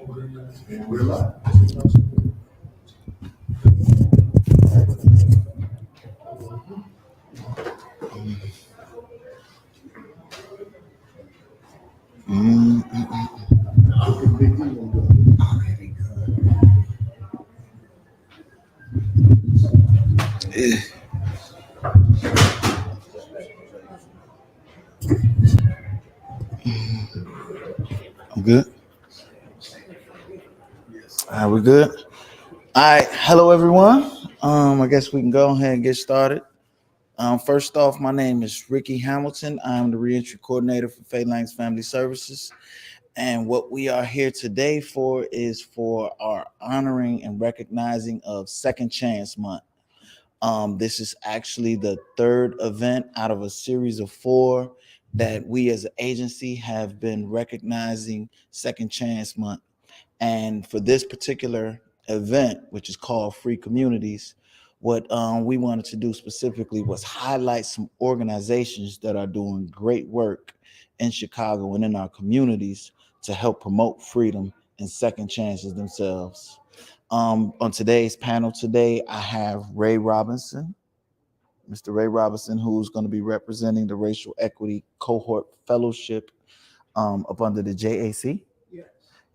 We're live. I'm good. All right, we good. All right, hello everyone. I guess we can go ahead and get started. First off, my name is Ricky Hamilton. I'm the reentry coordinator for Phalanx Family Services, and what we are here today for is for our honoring and recognizing of Second Chance Month. This is actually the third event out of a series of four that we as an agency have been recognizing Second Chance Month. And for this particular event, which is called Free Communities, what we wanted to do specifically was highlight some organizations that are doing great work in Chicago and in our communities to help promote freedom and second chances themselves. On today's panel today, I have Ray Robinson, Mr. Ray Robinson, who's going to be representing the Racial Equity Cohort Fellowship up under the JAC.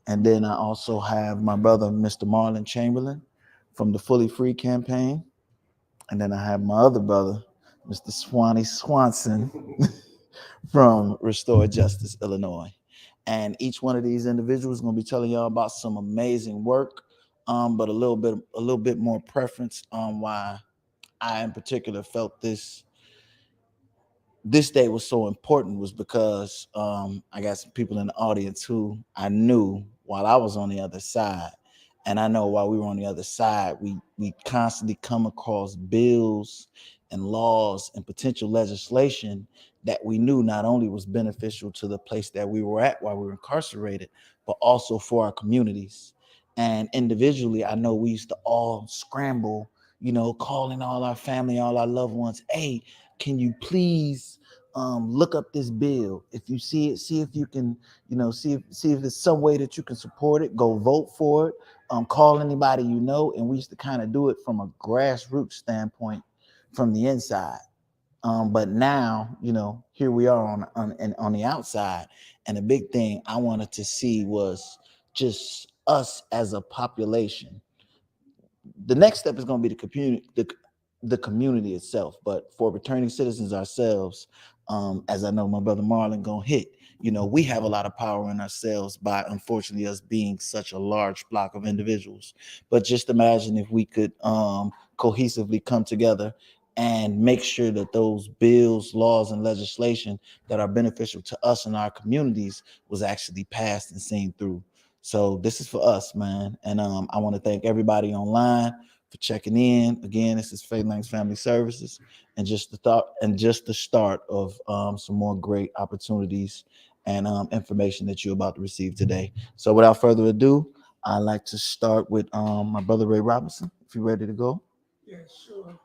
And then I also have my brother, Mr. Marlon Chamberlain, from the Fully Free campaign. And then I have my other brother, Mr. Swanee Swanson, from Restore Justice, Illinois. And each one of these individuals is going to be telling y'all about some amazing work, but a little bit more preference on why I in particular felt this day was so important was because I got some people in the audience who I knew while I was on the other side. And I know while we were on the other side, we constantly come across bills and laws and potential legislation that we knew not only was beneficial to the place that we were at while we were incarcerated, but also for our communities. And individually, I know we used to all scramble, calling all our family, all our loved ones, hey, can you please look up this bill? If you see it, see if you can, see if there's some way that you can support it. Go vote for it. Call anybody you know. And we used to kind of do it from a grassroots standpoint, from the inside. But now, here we are on the outside. And the big thing I wanted to see was just us as a population. The next step is going to be the community itself. But for returning citizens ourselves, as I know my brother Marlon gonna hit, we have a lot of power in ourselves by unfortunately us being such a large block of individuals. But just imagine if we could cohesively come together and make sure that those bills, laws, and legislation that are beneficial to us and our communities was actually passed and seen through. So this is for us, man. And I want to thank everybody online for checking in. Again, this is Phalanx Family Services, and just the start of some more great opportunities and information that you're about to receive today. So without further ado, I'd like to start with my brother Ray Robinson. If you're ready to go. Yeah, sure.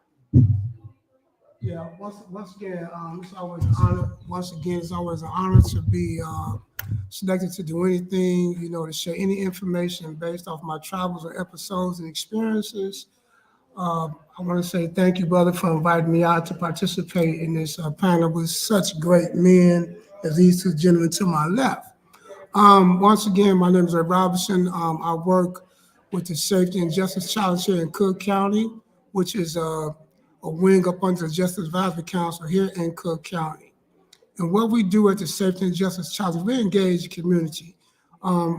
Yeah, once again, it's always an honor. Once again, it's always an honor to be selected to do anything, to share any information based off my travels or episodes and experiences. I want to say thank you, brother, for inviting me out to participate in this panel with such great men as these two gentlemen to my left. Once again, my name is Ray Robinson. I work with the Safety and Justice Challenge here in Cook County, which is a wing up under the Justice Advisory Council here in Cook County. And what we do at the Safety and Justice Challenge, we engage the community.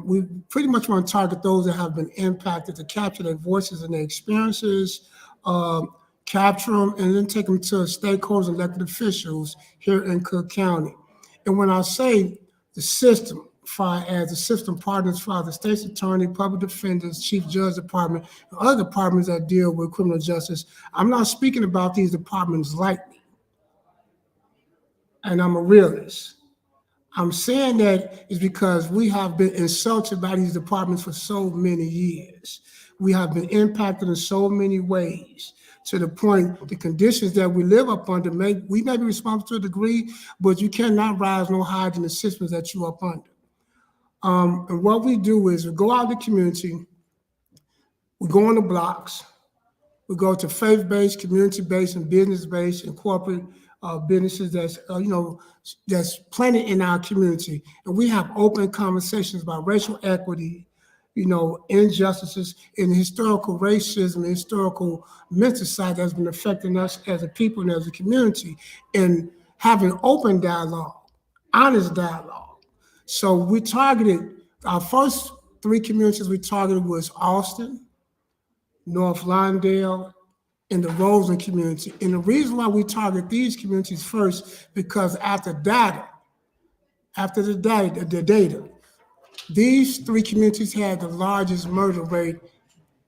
We pretty much want to target those that have been impacted to capture their voices and their experiences, capture them, and then take them to stakeholders and elected officials here in Cook County. And when I say the system, as the system partners for the state's attorney, public defenders, chief judge department, and other departments that deal with criminal justice, I'm not speaking about these departments lightly. And I'm a realist. I'm saying that is because we have been insulted by these departments for so many years. We have been impacted in so many ways, to the point the conditions that we live up under, we may be responsible to a degree, but you cannot rise no higher than the systems that you're up under. And what we do is we go out in the community, we go on the blocks, we go to faith-based, community-based, and business-based and corporate businesses that's planted in our community, and we have open conversations about racial equity, injustices, and historical racism, and historical mental side that's been affecting us as a people and as a community, and having open dialogue, honest dialogue. So we targeted our first three communities we targeted was Austin, North Lawndale, in the Roseland community. And the reason why we target these communities first, because after the data, these three communities had the largest murder rate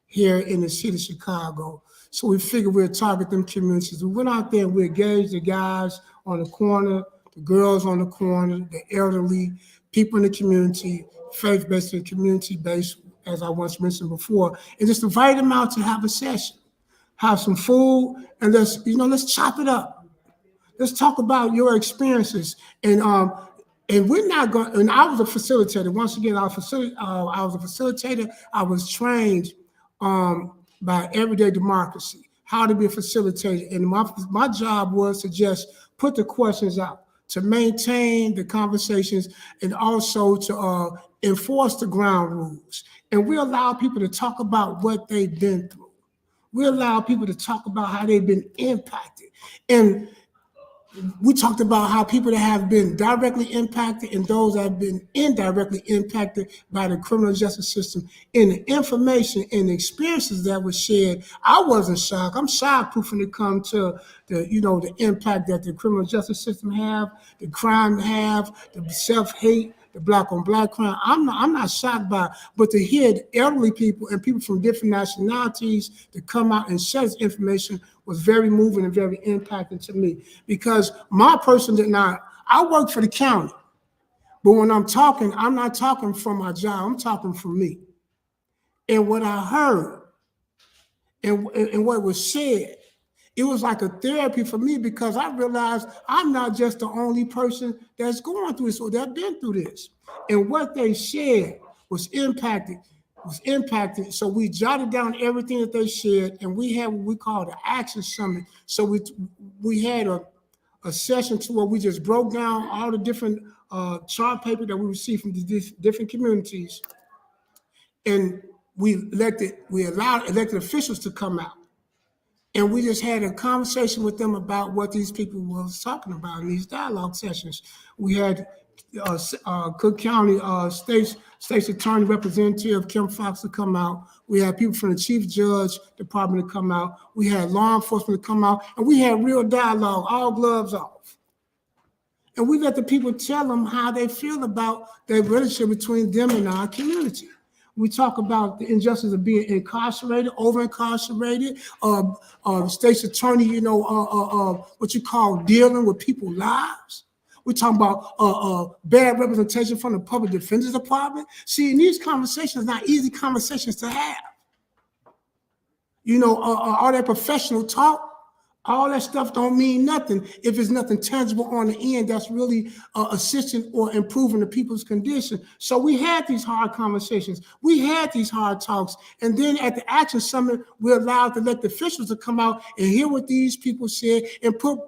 here in the city of Chicago. So we figured we'd target them communities. We went out there and we engaged the guys on the corner, the girls on the corner, the elderly, people in the community, faith-based and community-based, as I once mentioned before, and just invite them out to have a session, have some food, and let's chop it up. Let's talk about your experiences. And we're not going. And I was a facilitator. Once again, I was a facilitator. I was trained by Everyday Democracy how to be a facilitator, and my job was to just put the questions out, to maintain the conversations, and also to enforce the ground rules. And we allow people to talk about what they've been through. We allow people to talk about how they've been impacted. And we talked about how people that have been directly impacted and those that have been indirectly impacted by the criminal justice system, and the information and the experiences that were shared. I wasn't shocked. I'm shock-proof when it comes to the impact that the criminal justice system have, the crime have, the self-hate, the black on black crime. I'm not shocked by it, but to hear the elderly people and people from different nationalities to come out and share this information was very moving and very impacting to me, because my person did not. I work for the county, but when I'm talking, I'm not talking from my job. I'm talking from me, and what I heard and what was said. It was like a therapy for me, because I realized I'm not just the only person that's going through this or that's been through this. And what they shared was impacted. So we jotted down everything that they shared, and we had what we call the action summit. So we had a session to where we just broke down all the different chart paper that we received from the different communities, and we allowed elected officials to come out. And we just had a conversation with them about what these people was talking about in these dialogue sessions. We had Cook County State's Attorney Representative Kim Fox to come out. We had people from the Chief Judge Department to come out. We had law enforcement to come out, and we had real dialogue, all gloves off. And we let the people tell them how they feel about the relationship between them and our community. We talk about the injustice of being incarcerated, over-incarcerated, state's attorney, what you call dealing with people's lives. We talk about bad representation from the public defender's department. See, in these conversations, not easy conversations to have. All that professional talk, all that stuff don't mean nothing if it's nothing tangible on the end that's really assisting or improving the people's condition. So we had these hard conversations. We had these hard talks. And then at the Action Summit, we allowed the elected officials to come out and hear what these people said and put,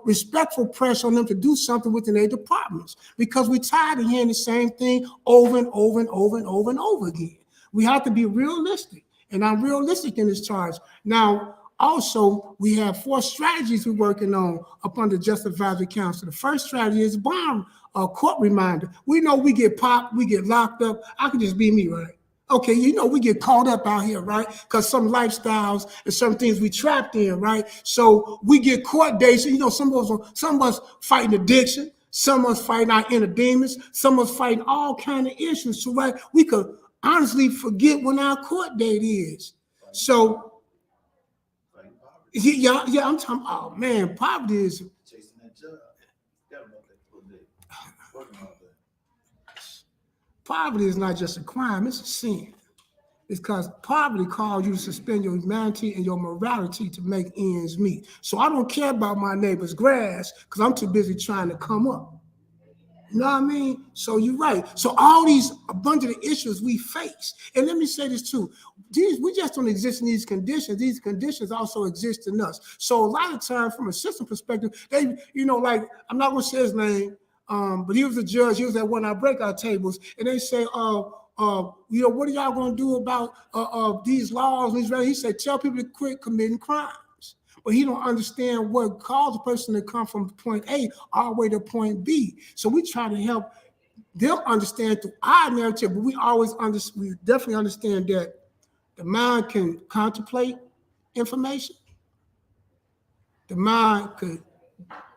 respectful pressure on them to do something within their departments, because we're tired of hearing the same thing over and over and over and over and over again. We have to be realistic, and I'm realistic in this charge. Now, also, we have 4 strategies we're working on up under Justice Advisory Council. The first strategy is bond court reminder. We know we get popped, we get locked up. I could just be me, right? Okay, we get caught up out here, right? Because some lifestyles and some things we trapped in, right? So we get court dates. Some of us fighting addiction, some of us fighting our inner demons, some of us fighting all kind of issues. So right, we could honestly forget when our court date is. So. Yeah, I'm talking. Oh man, poverty is chasing that job. Poverty is not just a crime; it's a sin. It's because poverty calls you to suspend your humanity and your morality to make ends meet. So I don't care about my neighbor's grass because I'm too busy trying to come up. You know what I mean? So you're right. So all these abundant issues we face, and let me say this too: we just don't exist in these conditions. These conditions also exist in us. So a lot of times, from a system perspective, they, like I'm not going to say his name, but he was a judge. He was at one of our breakout tables, and they say, what are y'all going to do about these laws? And he said, tell people to quit committing crimes. But he don't understand what caused a person to come from point A all the way to point B. So we try to help them understand through our narrative, but we definitely understand that the mind can contemplate information, the mind could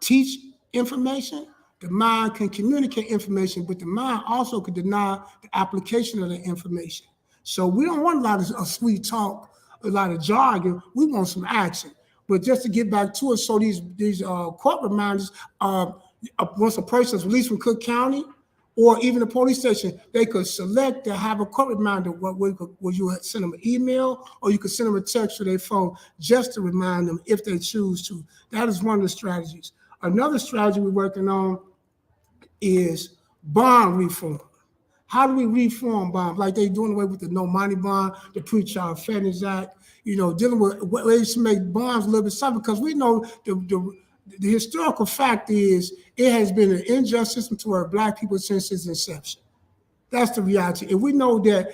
teach information, the mind can communicate information, but the mind also could deny the application of the information. So we don't want a lot of sweet talk, a lot of jargon. We want some action. But just to get back to it, so these court reminders, once a person is released from Cook County or even the police station, they could select to have a court reminder. Where you send them an email or you could send them a text to their phone just to remind them if they choose to. That is one of the strategies. Another strategy we're working on is bond reform. How do we reform bonds? Like they doing away with the no money bond, the Pre-Child Fairness Act, dealing with ways to make bonds a little bit softer, because we know the historical fact is it has been an unjust system toward Black people since its inception. That's the reality. And we know that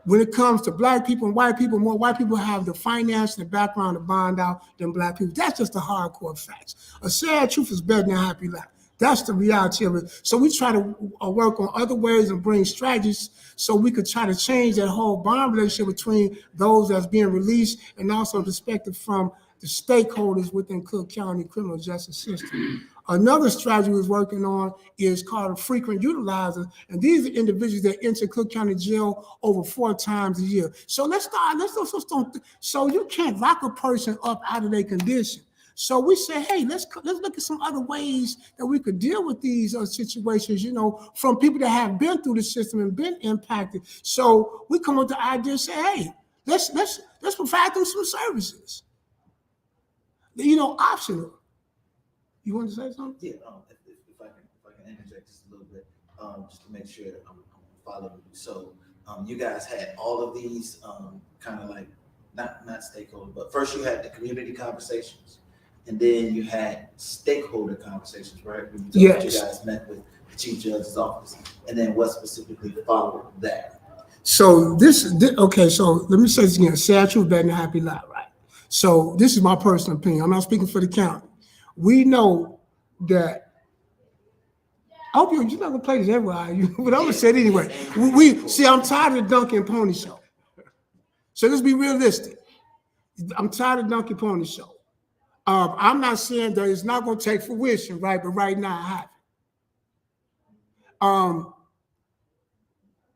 when it comes to Black people and white people, more white people have the finance and the background to bond out than Black people. That's just the hardcore facts. A sad truth is better than a happy lie. That's the reality of it. So we try to work on other ways and bring strategies so we could try to change that whole bond relationship between those that's being released and also perspective from the stakeholders within Cook County criminal justice system. Another strategy we're working on is called a frequent utilizer. And these are individuals that enter Cook County jail over 4 times a year. So so you can't lock a person up out of their condition. So we say, hey, let's look at some other ways that we could deal with these situations, from people that have been through the system and been impacted. So we come up with the idea and say, hey, let's provide them some services, optional. You want to say something? Yeah, if I can interject just a little bit, just to make sure I'm following you. So you guys had all of these kind of like not stakeholder, but first you had the community conversations. And then you had stakeholder conversations, right? When you guys met with the Chief Judge's office. And then what specifically followed that? So so let me say this again. Sad truth better than a happy lie, right? So this is my personal opinion. I'm not speaking for the county. We know that, I hope you're not going to play this everywhere, are you? But I'm going to say it anyway. I'm tired of the donkey and pony show. So let's be realistic. I'm tired of the donkey pony show. I'm not saying that it's not going to take fruition, right? But right now I have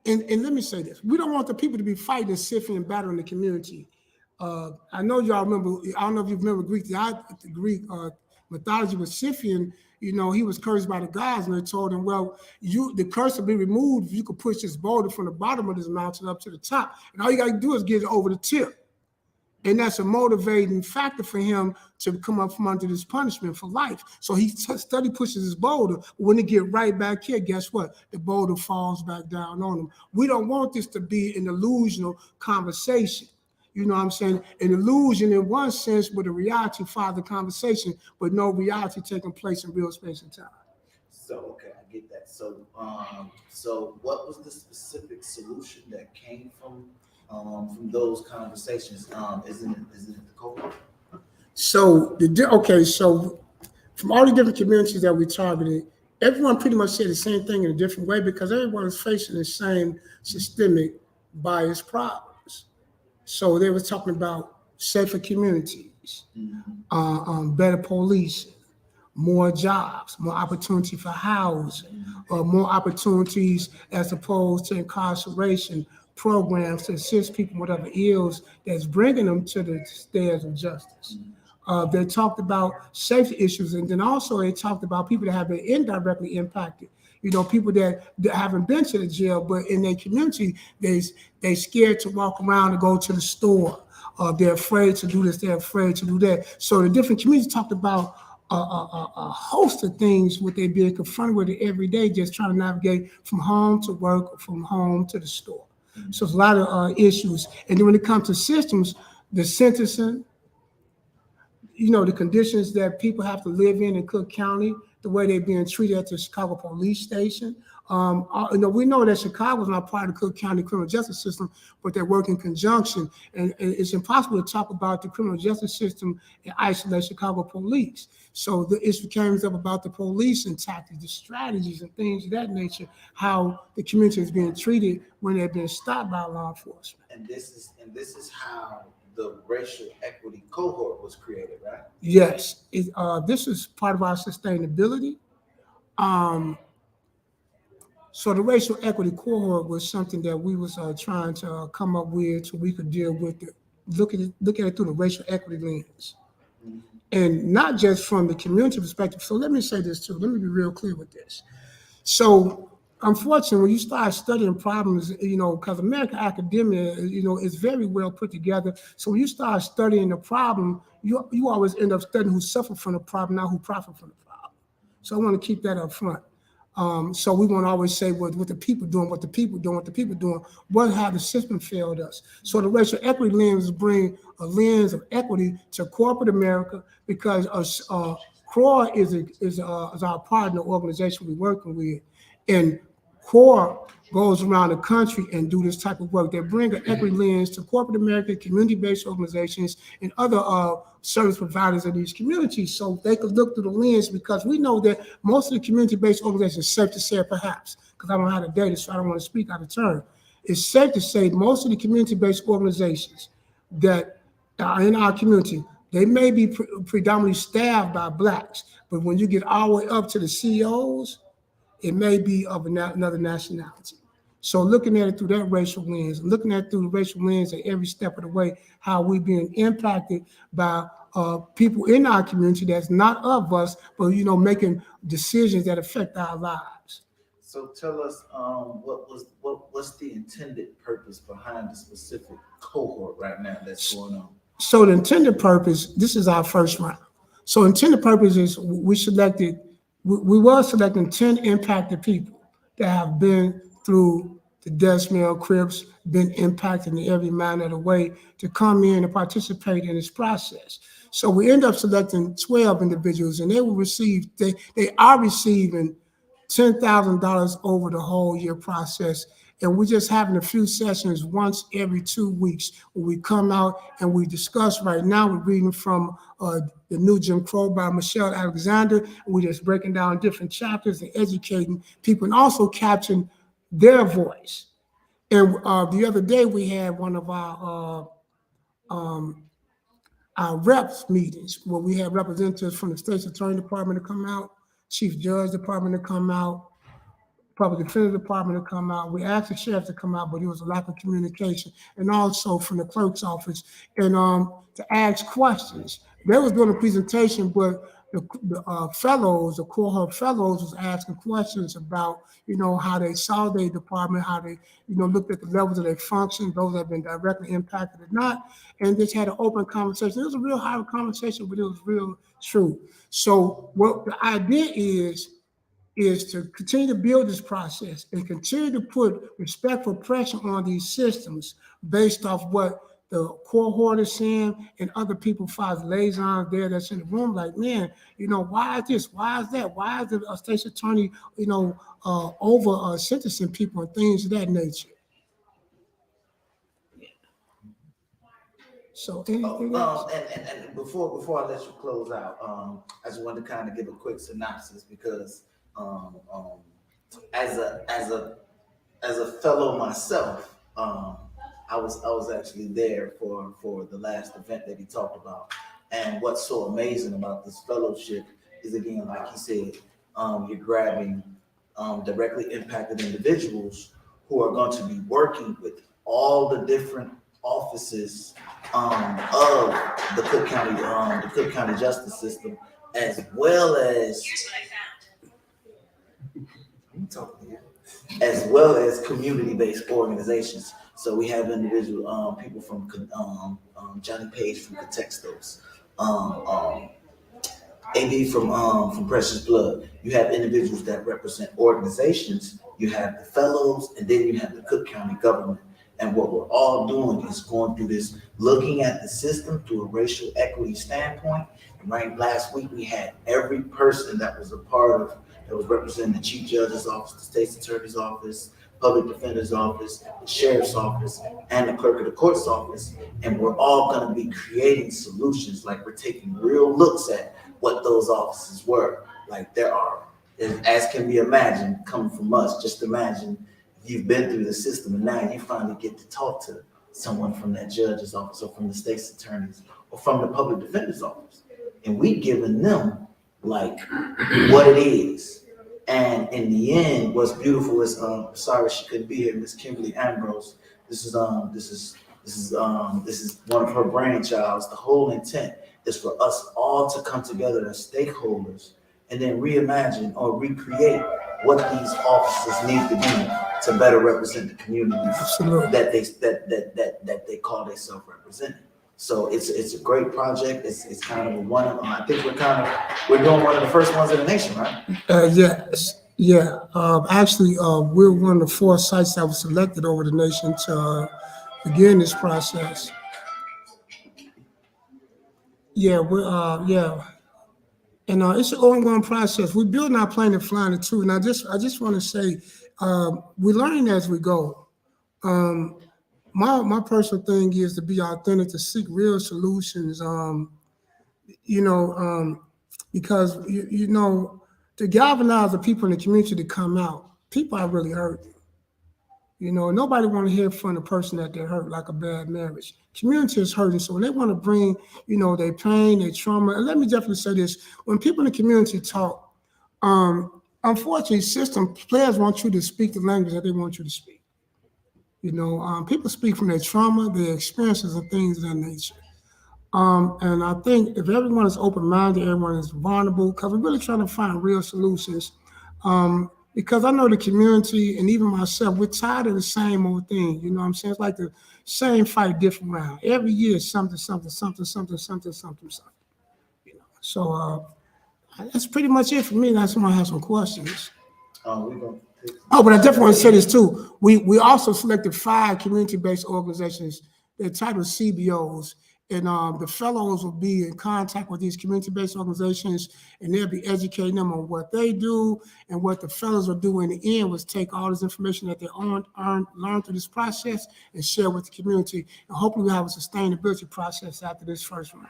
it. And let me say this. We don't want the people to be fighting Scythian and battling the community. I know y'all remember, I don't know if you remember the Greek mythology with Scythian. He was cursed by the gods, and they told him, well, the curse will be removed if you could push this boulder from the bottom of this mountain up to the top. And all you got to do is get it over the tip. And that's a motivating factor for him to come up from under this punishment for life. So he steady pushes his boulder. When it get right back here, guess what? The boulder falls back down on him. We don't want this to be an illusional conversation. You know what I'm saying? An illusion in one sense, but a reality follows the conversation, but no reality taking place in real space and time. So, okay, I get that. So, so what was the specific solution that came from those conversations? Isn't it the cohort? So so from all the different communities that we targeted, everyone pretty much said the same thing in a different way because everyone is facing the same systemic bias problems. So they were talking about safer communities, better police, more jobs, more opportunity for housing, more opportunities as opposed to incarceration programs to assist people with other ills that's bringing them to the stairs of justice. They talked about safety issues, and then also they talked about people that have been indirectly impacted. People that haven't been to the jail, but in their community, they scared to walk around and go to the store. They're afraid to do this, they're afraid to do that. So the different communities talked about a host of things what they're being confronted with every day, just trying to navigate from home to work, or from home to the store. So it's a lot of issues. And then when it comes to systems, the sentencing, the conditions that people have to live in Cook County, the way they're being treated at the Chicago police station. We know that Chicago is not part of the Cook County criminal justice system, but they work in conjunction. And it's impossible to talk about the criminal justice system and isolate Chicago police. So the issue comes up about the police and tactics, the strategies and things of that nature, how the community is being treated when they're being stopped by law enforcement. And this is how the racial equity cohort was created, right? Yes, this is part of our sustainability. Um, so the racial equity cohort was something that we was trying to come up with so we could deal with it, look at it through the racial equity lens, and not just from the community perspective. So let me say this too. Let me be real clear with this. So unfortunately, when you start studying problems, because American academia, is very well put together. So when you start studying the problem, you always end up studying who suffered from the problem, not who profit from the problem. So I want to keep that up front. So we want to always say what the people doing, what the people doing, what the people doing, what how the system failed us. So the racial equity lens bring a lens of equity to corporate America because CROA is our partner organization we're working with, and CORE goes around the country and do this type of work. They bring an equity lens to corporate America, community-based organizations, and other service providers in these communities so they could look through the lens because we know that most of the community-based organizations, safe to say perhaps, because I don't have the data, so I don't want to speak out of turn, it's safe to say most of the community-based organizations that are in our community, they may be predominantly staffed by blacks, but when you get all the way up to the CEOs, it may be of another nationality. So looking at it through that racial lens, looking at it through the racial lens at every step of the way, how we being impacted by people in our community that's not of us, but making decisions that affect our lives. So tell us, what's the intended purpose behind the specific cohort right now that's going on? So the intended purpose, this is our first round. So intended purpose is we were selecting 10 impacted people that have been through the death smell Crips, been impacted in every manner of the way to come in and participate in this process. So we end up selecting 12 individuals and they are receiving $10,000 over the whole year process. And we're just having a few sessions once every 2 weeks where we come out and we discuss. Right now, we're reading from The New Jim Crow by Michelle Alexander. And we're just breaking down different chapters and educating people and also capturing their voice. And the other day, we had one of our reps meetings where we had representatives from the state's attorney department to come out, chief judge department to come out, public defender department to come out. We asked the sheriff to come out, but there was a lack of communication, and also from the clerk's office, and to ask questions. They was doing a presentation, but the fellows, the cohort fellows, was asking questions about how they saw their department, how they looked at the levels of their function, those that have been directly impacted or not, and just had an open conversation. It was a real hard conversation, but it was real true. So what the idea is to continue to build this process and continue to put respectful pressure on these systems based off what the cohort is saying and other people, five liaisons there that's in the room, like, man, why is this? Why is that? Why is the state's attorney, over sentencing people and things of that nature? So anything else? And before I let you close out, I just wanted to kind of give a quick synopsis because as a fellow myself, I was actually there for the last event that he talked about. And what's so amazing about this fellowship is, again, like he said, you're grabbing directly impacted individuals who are going to be working with all the different offices of the Cook County justice system, as well as community-based organizations. So we have individual people from Johnny Page from Contextos, AB from Precious Blood. You have individuals that represent organizations. You have the fellows, and then you have the Cook County government. And what we're all doing is going through this, looking at the system through a racial equity standpoint. And right last week we had every person that was a part of that was representing the chief judge's office, the state's attorney's office, public defender's office, the sheriff's office, and the clerk of the court's office. And we're all going to be creating solutions. Like we're taking real looks at what those offices were. Like there are, as can be imagined, coming from us. Just imagine you've been through the system and now you finally get to talk to someone from that judge's office or from the state's attorney's or from the public defender's office. And we giving them like what it is. And in the end, what's beautiful is sorry she couldn't be here, Miss Kimberly Ambrose. This is one of her brainchilds. The whole intent is for us all to come together as stakeholders and then reimagine or recreate what these offices need to be to better represent the communities that they call themselves representing. So it's a great project. It's kind of a one. I think we're doing one of the first ones in the nation, right? Yes, yeah. Actually, we're one of the 4 sites that was selected over the nation to begin this process. Yeah, yeah, and it's an ongoing process. We're building our plane and flying it too. And I just want to say, we're learning as we go. Um, my personal thing is to be authentic, to seek real solutions. You know, because to galvanize the people in the community to come out. People are really hurt. Nobody want to hear from the person that they're hurt, like a bad marriage. Community is hurting, so when they want to bring, their pain, their trauma. And let me definitely say this: when people in the community talk, unfortunately, system players want you to speak the language that they want you to speak. People speak from their trauma, their experiences, and things of that nature. And I think if everyone is open-minded, everyone is vulnerable, because we're really trying to find real solutions. Because I know the community and even myself, we're tired of the same old thing. You know what I'm saying? It's like the same fight, different round. Every year, something, something, something, something, something, something, something. So that's pretty much it for me. Unless someone has some questions. Oh, but I definitely want to say this too. We also selected 5 community-based organizations. They're titled CBOs. And the fellows will be in contact with these community-based organizations, and they'll be educating them on what they do. And what the fellows will do in the end was take all this information that they learned through this process and share with the community. And hopefully we'll have a sustainability process after this first round.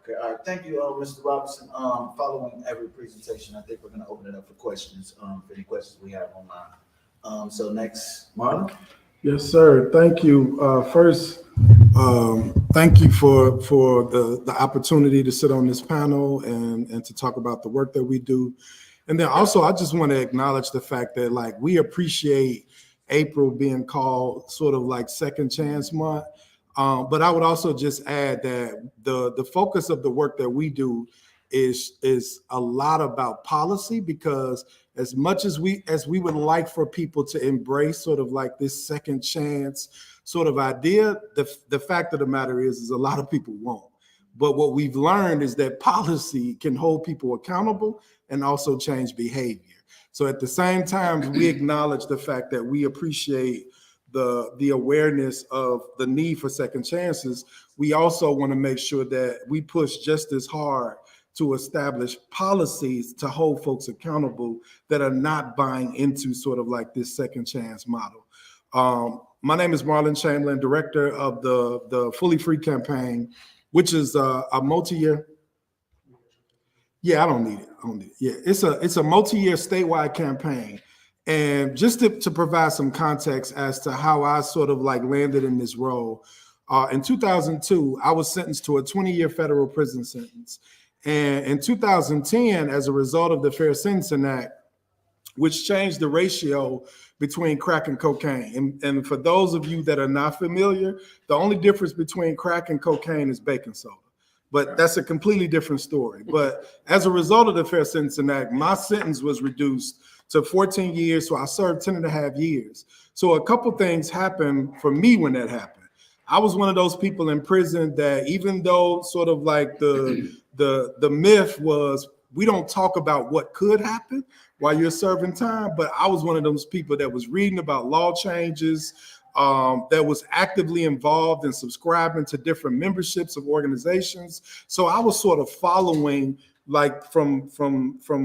Okay, all right. Thank you, Mr. Robinson. Following every presentation, I think we're going to open it up for questions, for any questions we have online. So next, Marlon. Yes, sir. Thank you. First, thank you for the opportunity to sit on this panel and to talk about the work that we do. And then also, I just want to acknowledge the fact that we appreciate April being called sort of like Second Chance Month. But I would also just add that the focus of the work that we do is a lot about policy, because as much as we would like for people to embrace sort of like this second chance sort of idea, the fact of the matter is a lot of people won't. But what we've learned is that policy can hold people accountable and also change behavior. So at the same time, we acknowledge the fact that we appreciate the awareness of the need for second chances. We also want to make sure that we push just as hard to establish policies to hold folks accountable that are not buying into sort of like this second chance model. My name is Marlon Chamberlain, director of the Fully Free campaign, which is a multi-year. Yeah, I don't need it. Yeah, it's a multi-year statewide campaign. And just to provide some context as to how I sort of like landed in this role, in 2002, I was sentenced to a 20-year federal prison sentence. And in 2010, as a result of the Fair Sentencing Act, which changed the ratio between crack and cocaine. And for those of you that are not familiar, the only difference between crack and cocaine is baking soda. But that's a completely different story. But as a result of the Fair Sentencing Act, my sentence was reduced to 14 years. So I served 10 and a half years. So a couple things happened for me when that happened. I was one of those people in prison that even though sort of like the the myth was we don't talk about what could happen while you're serving time. But I was one of those people that was reading about law changes, that was actively involved in subscribing to different memberships of organizations. So I was sort of following, like from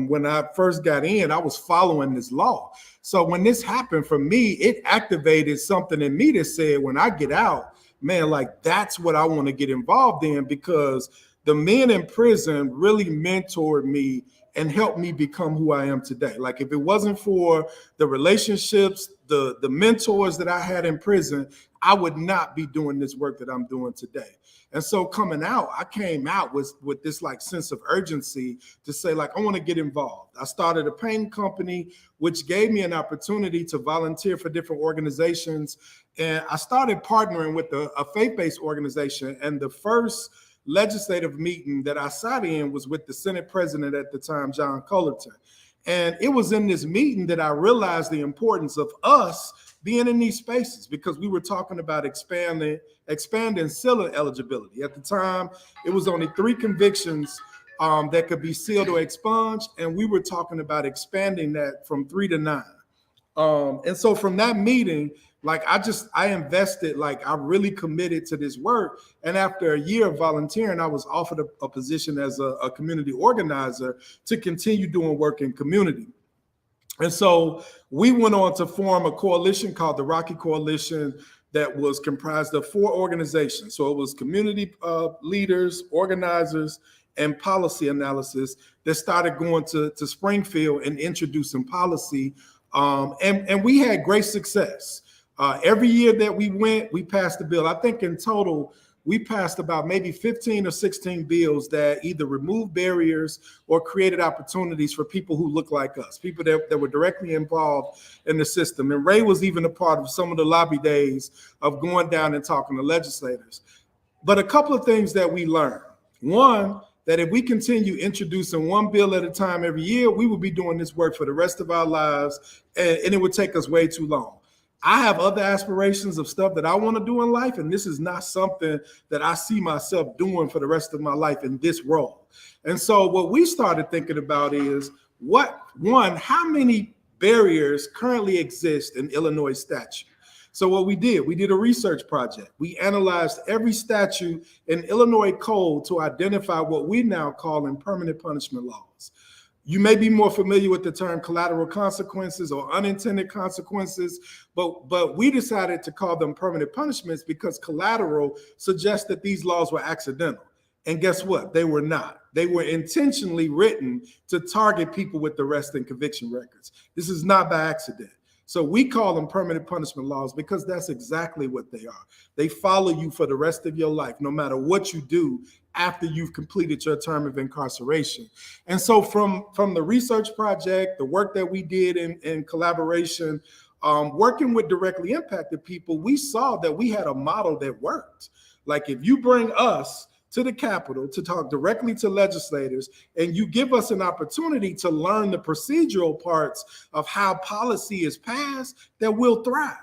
when I first got in, I was following this law. So when this happened for me, it activated something in me that said, when I get out, man, like that's what I want to get involved in, because the men in prison really mentored me and helped me become who I am today. Like if it wasn't for the relationships, the mentors that I had in prison, I would not be doing this work that I'm doing today. And so coming out, I came out with this like sense of urgency to say, like, I want to get involved. I started a painting company, which gave me an opportunity to volunteer for different organizations. And I started partnering with a faith-based organization. And the first legislative meeting that I sat in was with the Senate president at the time, John Cullerton. And it was in this meeting that I realized the importance of us being in these spaces, because we were talking about expanding sealer eligibility. At the time, it was only 3 convictions that could be sealed or expunged, and we were talking about expanding that from 3 to 9. And so from that meeting, like I invested, like I really committed to this work. And after a year of volunteering, I was offered a position as a community organizer to continue doing work in community. And so we went on to form a coalition called the Rocky Coalition that was comprised of 4 organizations. So it was community leaders, organizers, and policy analysis that started going to Springfield and introducing policy. And we had great success. Every year that we went, we passed a bill. I think in total, we passed about maybe 15 or 16 bills that either removed barriers or created opportunities for people who look like us, people that were directly involved in the system. And Ray was even a part of some of the lobby days of going down and talking to legislators. But a couple of things that we learned. One, that if we continue introducing 1 bill at a time every year, we will be doing this work for the rest of our lives, and it would take us way too long. I have other aspirations of stuff that I want to do in life, and this is not something that I see myself doing for the rest of my life in this role. And so what we started thinking about is how many barriers currently exist in Illinois statute? So what we did a research project. We analyzed every statute in Illinois code to identify what we now call permanent punishment laws. You may be more familiar with the term collateral consequences or unintended consequences, but we decided to call them permanent punishments because collateral suggests that these laws were accidental. And guess what? They were not. They were intentionally written to target people with arrest and conviction records. This is not by accident. So we call them permanent punishment laws because that's exactly what they are. They follow you for the rest of your life, no matter what you do after you've completed your term of incarceration. And so from the research project, the work that we did in collaboration, working with directly impacted people, we saw that we had a model that worked. Like if you bring us to the Capitol to talk directly to legislators, and you give us an opportunity to learn the procedural parts of how policy is passed, that we'll thrive.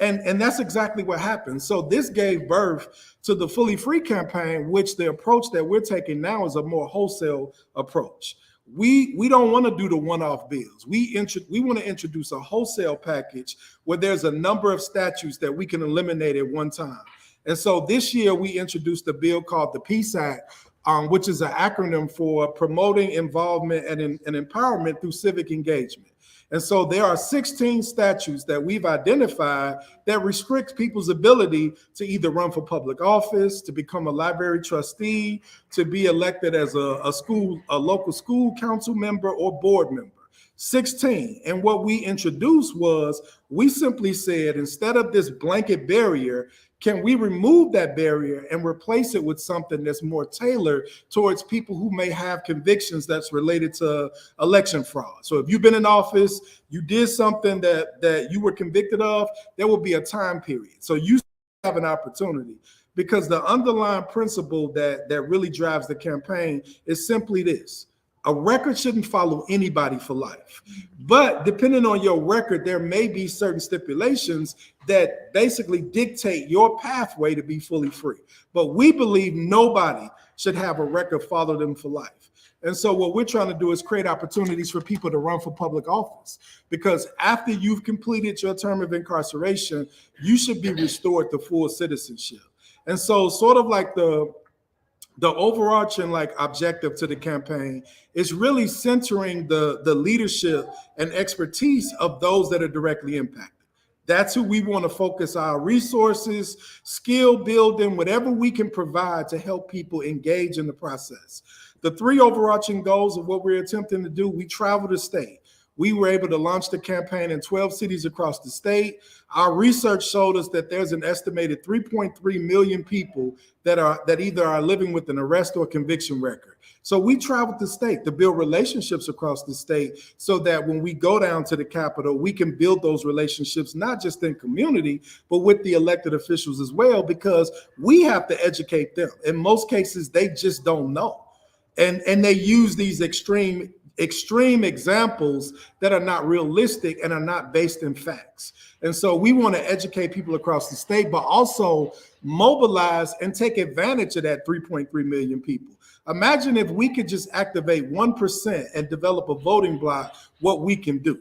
And that's exactly what happened. So this gave birth to the Fully Free campaign, which the approach that we're taking now is a more wholesale approach. We don't want to do the one-off bills. We want to introduce a wholesale package where there's a number of statutes that we can eliminate at one time. And so this year we introduced a bill called the Peace Act, which is an acronym for Promoting Involvement and Empowerment Through Civic Engagement. And so there are 16 statutes that we've identified that restrict people's ability to either run for public office, to become a library trustee, to be elected as a local school council member or board member. 16. And what we introduced was, we simply said, instead of this blanket barrier, can we remove that barrier and replace it with something that's more tailored towards people who may have convictions that's related to election fraud? So if you've been in office, you did something that you were convicted of, there will be a time period. So you have an opportunity, because the underlying principle that really drives the campaign is simply this: A record shouldn't follow anybody for life. But depending on your record, there may be certain stipulations that basically dictate your pathway to be fully free. But we believe nobody should have a record follow them for life. And so what we're trying to do is create opportunities for people to run for public office, because after you've completed your term of incarceration, you should be restored to full citizenship. And so sort of like the overarching like objective to the campaign is really centering the leadership and expertise of those that are directly impacted. That's who we want to focus our resources, skill building, whatever we can provide to help people engage in the process. The three overarching goals of what we're attempting to do: we travel the state. We were able to launch the campaign in 12 cities across the state. Our research showed us that there's an estimated 3.3 million people that either are living with an arrest or conviction record. So we traveled the state to build relationships across the state so that when we go down to the Capitol, we can build those relationships, not just in community, but with the elected officials as well, because we have to educate them. In most cases, they just don't know. And they use these extreme examples that are not realistic and are not based in facts. And so we want to educate people across the state, but also mobilize and take advantage of that 3.3 million people. Imagine if we could just activate 1% and develop a voting block, what we can do.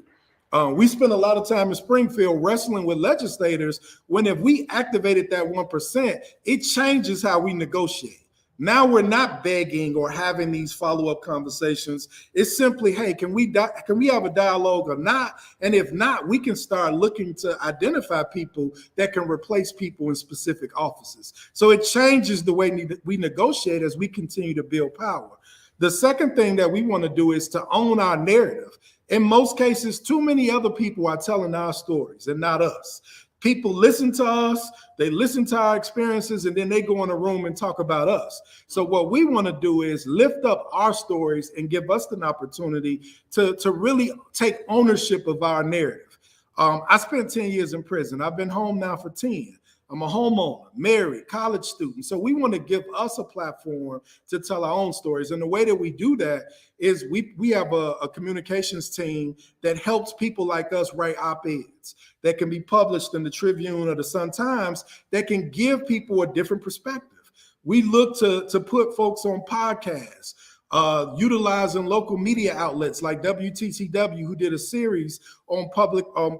We spend a lot of time in Springfield wrestling with legislators when if we activated that 1%, it changes how we negotiate. Now we're not begging or having these follow-up conversations. It's simply, hey, can we have a dialogue or not? And if not, we can start looking to identify people that can replace people in specific offices. So it changes the way we negotiate as we continue to build power. The second thing that we want to do is to own our narrative. In most cases, too many other people are telling our stories and not us. People listen to us, they listen to our experiences, and then they go in a room and talk about us. So what we want to do is lift up our stories and give us an opportunity to really take ownership of our narrative. I spent 10 years in prison. I've been home now for 10. I'm a homeowner, married, college student. So we want to give us a platform to tell our own stories. And the way that we do that is we have a communications team that helps people like us write op-eds that can be published in the Tribune or the Sun-Times that can give people a different perspective. We look to put folks on podcasts, utilizing local media outlets like WTTW, who did a series on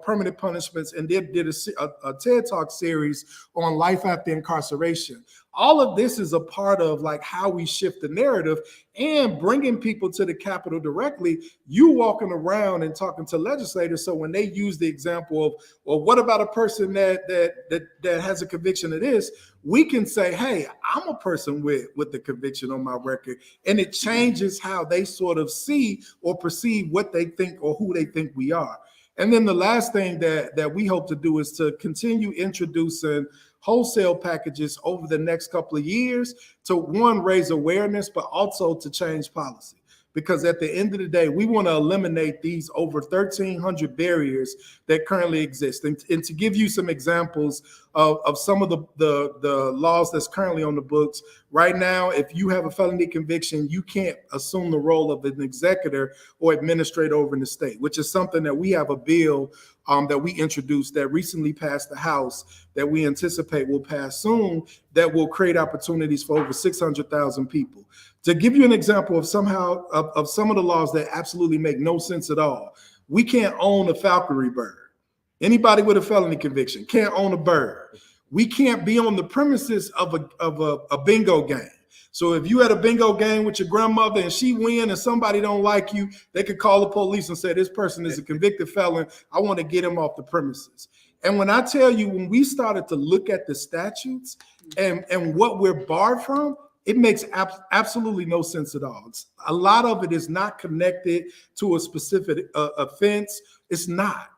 permanent punishments, and did a TED Talk series on life after incarceration. All of this is a part of like how we shift the narrative and bringing people to the Capitol directly. You walking around and talking to legislators, so when they use the example of, well, what about a person that has a conviction of this, we can say, hey, I'm a person with the conviction on my record, and it changes how they sort of see or perceive what they think or who they think we are. And then the last thing that we hope to do is to continue introducing wholesale packages over the next couple of years to, one, raise awareness, but also to change policy. Because at the end of the day, we want to eliminate these over 1,300 barriers that currently exist. And to give you some examples of some of the laws that's currently on the books, right now, if you have a felony conviction, you can't assume the role of an executor or administrator over in the state, which is something that we have a bill that we introduced that recently passed the House that we anticipate will pass soon, that will create opportunities for over 600,000 people. To give you an example of some of the laws that absolutely make no sense at all, we can't own a falconry bird. Anybody with a felony conviction can't own a bird. We can't be on the premises of a bingo game. So if you had a bingo game with your grandmother and she win and somebody don't like you, they could call the police and say, this person is a convicted felon. I want to get him off the premises. And when I tell you, when we started to look at the statutes and what we're barred from, it makes absolutely no sense at all. A lot of it is not connected to a specific offense. It's not.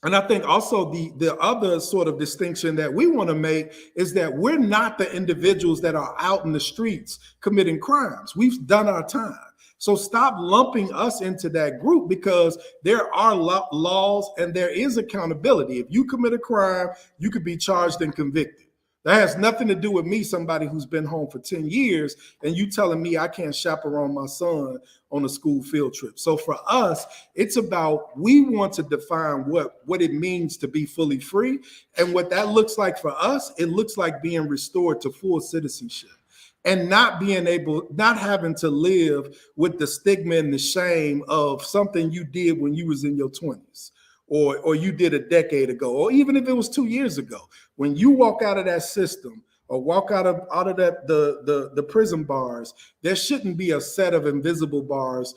And I think also the other sort of distinction that we want to make is that we're not the individuals that are out in the streets committing crimes. We've done our time. So stop lumping us into that group, because there are laws and there is accountability. If you commit a crime, you could be charged and convicted. That has nothing to do with me, somebody who's been home for 10 years, and you telling me I can't chaperone my son on a school field trip. So for us, it's about, we want to define what it means to be fully free. And what that looks like for us, it looks like being restored to full citizenship and not having to live with the stigma and the shame of something you did when you was in your 20s. Or you did a decade ago, or even if it was 2 years ago. When you walk out of that system or walk out of that the prison bars, there shouldn't be a set of invisible bars,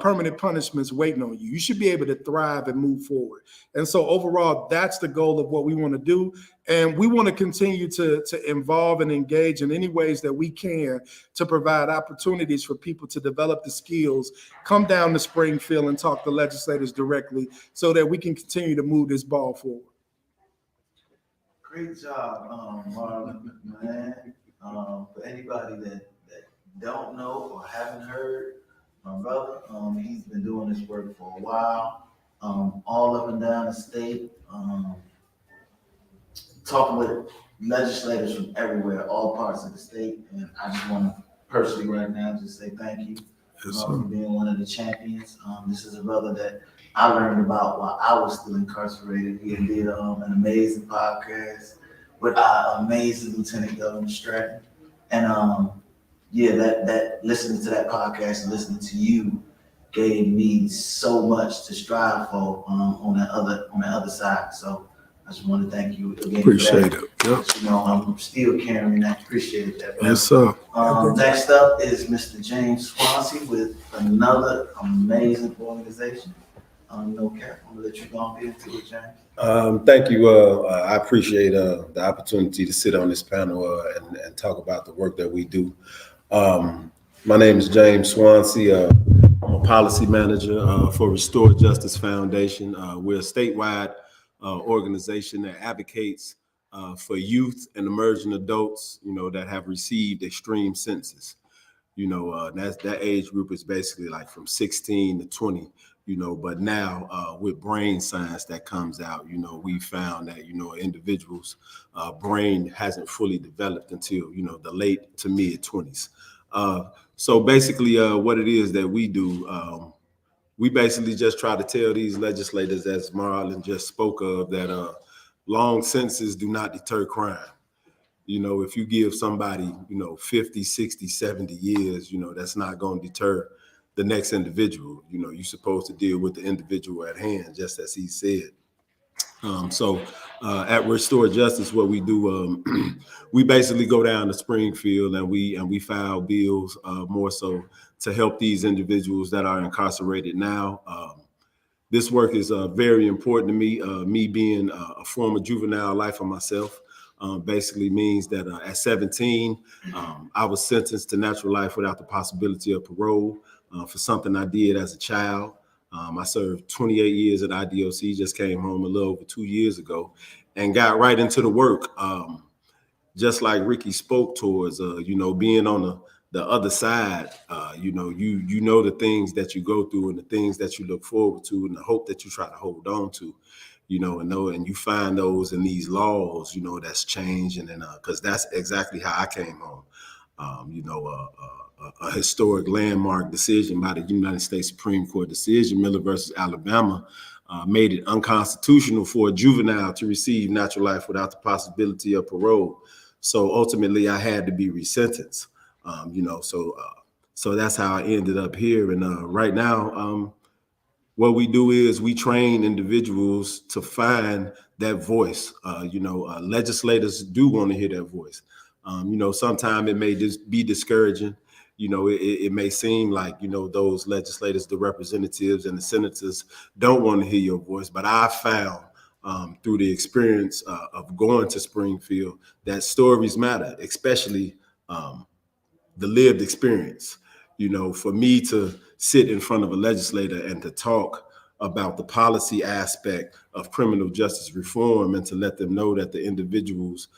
permanent punishments waiting on you. You should be able to thrive and move forward. And so overall, that's the goal of what we want to do. And we want to continue to involve and engage in any ways that we can to provide opportunities for people to develop the skills, come down to Springfield and talk to legislators directly so that we can continue to move this ball forward. Great job, Marlon, man. For anybody that don't know or haven't heard, my brother, he's been doing this work for a while, all up and down the state, talking with legislators from everywhere, all parts of the state. And I just want to personally right now just say thank you for being one of the champions. This is a brother that I learned about while I was still incarcerated. He did an amazing podcast with our amazing Lieutenant Governor Stratton. And yeah, that listening to that podcast and listening to you gave me so much to strive for on that other side. So I just want to thank you again. Appreciate it. Yep. You know, I'm still carrying that. Appreciate that. Yes, sir. Next up is Mr. James Swansea with another amazing organization. No cap. I'm gonna let you go on into it, James. Thank you. I appreciate the opportunity to sit on this panel and talk about the work that we do. My name is James Swansea. I'm a policy manager for Restore Justice Foundation. We're a statewide organization that advocates for youth and emerging adults, you know, that have received extreme sentences. You know, that age group is basically like from 16 to 20. You know, but now with brain science that comes out, you know, we found that, you know, individuals' brain hasn't fully developed until, you know, the late to mid 20s. So basically what it is that we do, we basically just try to tell these legislators, as Marlon just spoke of, that long sentences do not deter crime. You know, if you give somebody, you know, 50, 60, 70 years, you know, that's not going to deter the next individual. You know, you're supposed to deal with the individual at hand, just as he said. So at Restore Justice, what we do, we basically go down to Springfield and we file bills more so to help these individuals that are incarcerated now. This work is very important to me. Me being a former juvenile lifer myself, basically means that at 17, I was sentenced to natural life without the possibility of parole for something I did as a child. I served 28 years at IDOC, just came home a little over 2 years ago and got right into the work. Just like Ricky spoke towards, you know, being on the other side, you know, you know the things that you go through and the things that you look forward to and the hope that you try to hold on to, you know, and you find those in these laws, you know, that's changing. And because that's exactly how I came home. You know, a historic landmark decision by the United States Supreme Court decision, Miller versus Alabama, made it unconstitutional for a juvenile to receive natural life without the possibility of parole. So ultimately, I had to be resentenced. You know, so that's how I ended up here. And right now, what we do is we train individuals to find that voice. You know, legislators do want to hear that voice. You know, sometimes it may just be discouraging. You know, it may seem like, you know, those legislators, the representatives and the senators don't want to hear your voice. But I found through the experience of going to Springfield that stories matter, especially the lived experience. You know, for me to sit in front of a legislator and to talk about the policy aspect of criminal justice reform and to let them know that the individuals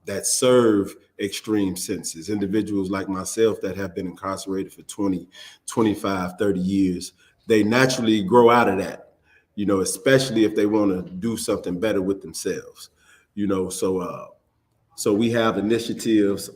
that serve extreme sentences, individuals like myself that have been incarcerated for 20, 25, 30 years, they naturally grow out of that, you know, especially if they want to do something better with themselves, you know. So So we have initiatives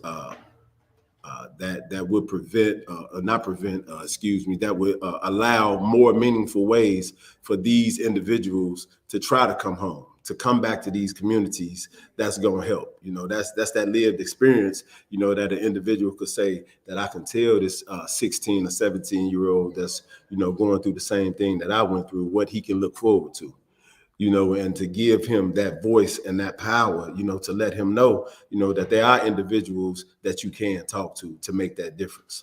that would prevent, not prevent, excuse me, that would allow more meaningful ways for these individuals to try to come home, to come back to these communities. That's going to help. You know, that's that lived experience, you know, that an individual could say that I can tell this 16 or 17-year-old that's, you know, going through the same thing that I went through, what he can look forward to. You know, and to give him that voice and that power, you know, to let him know, you know, that there are individuals that you can talk to make that difference.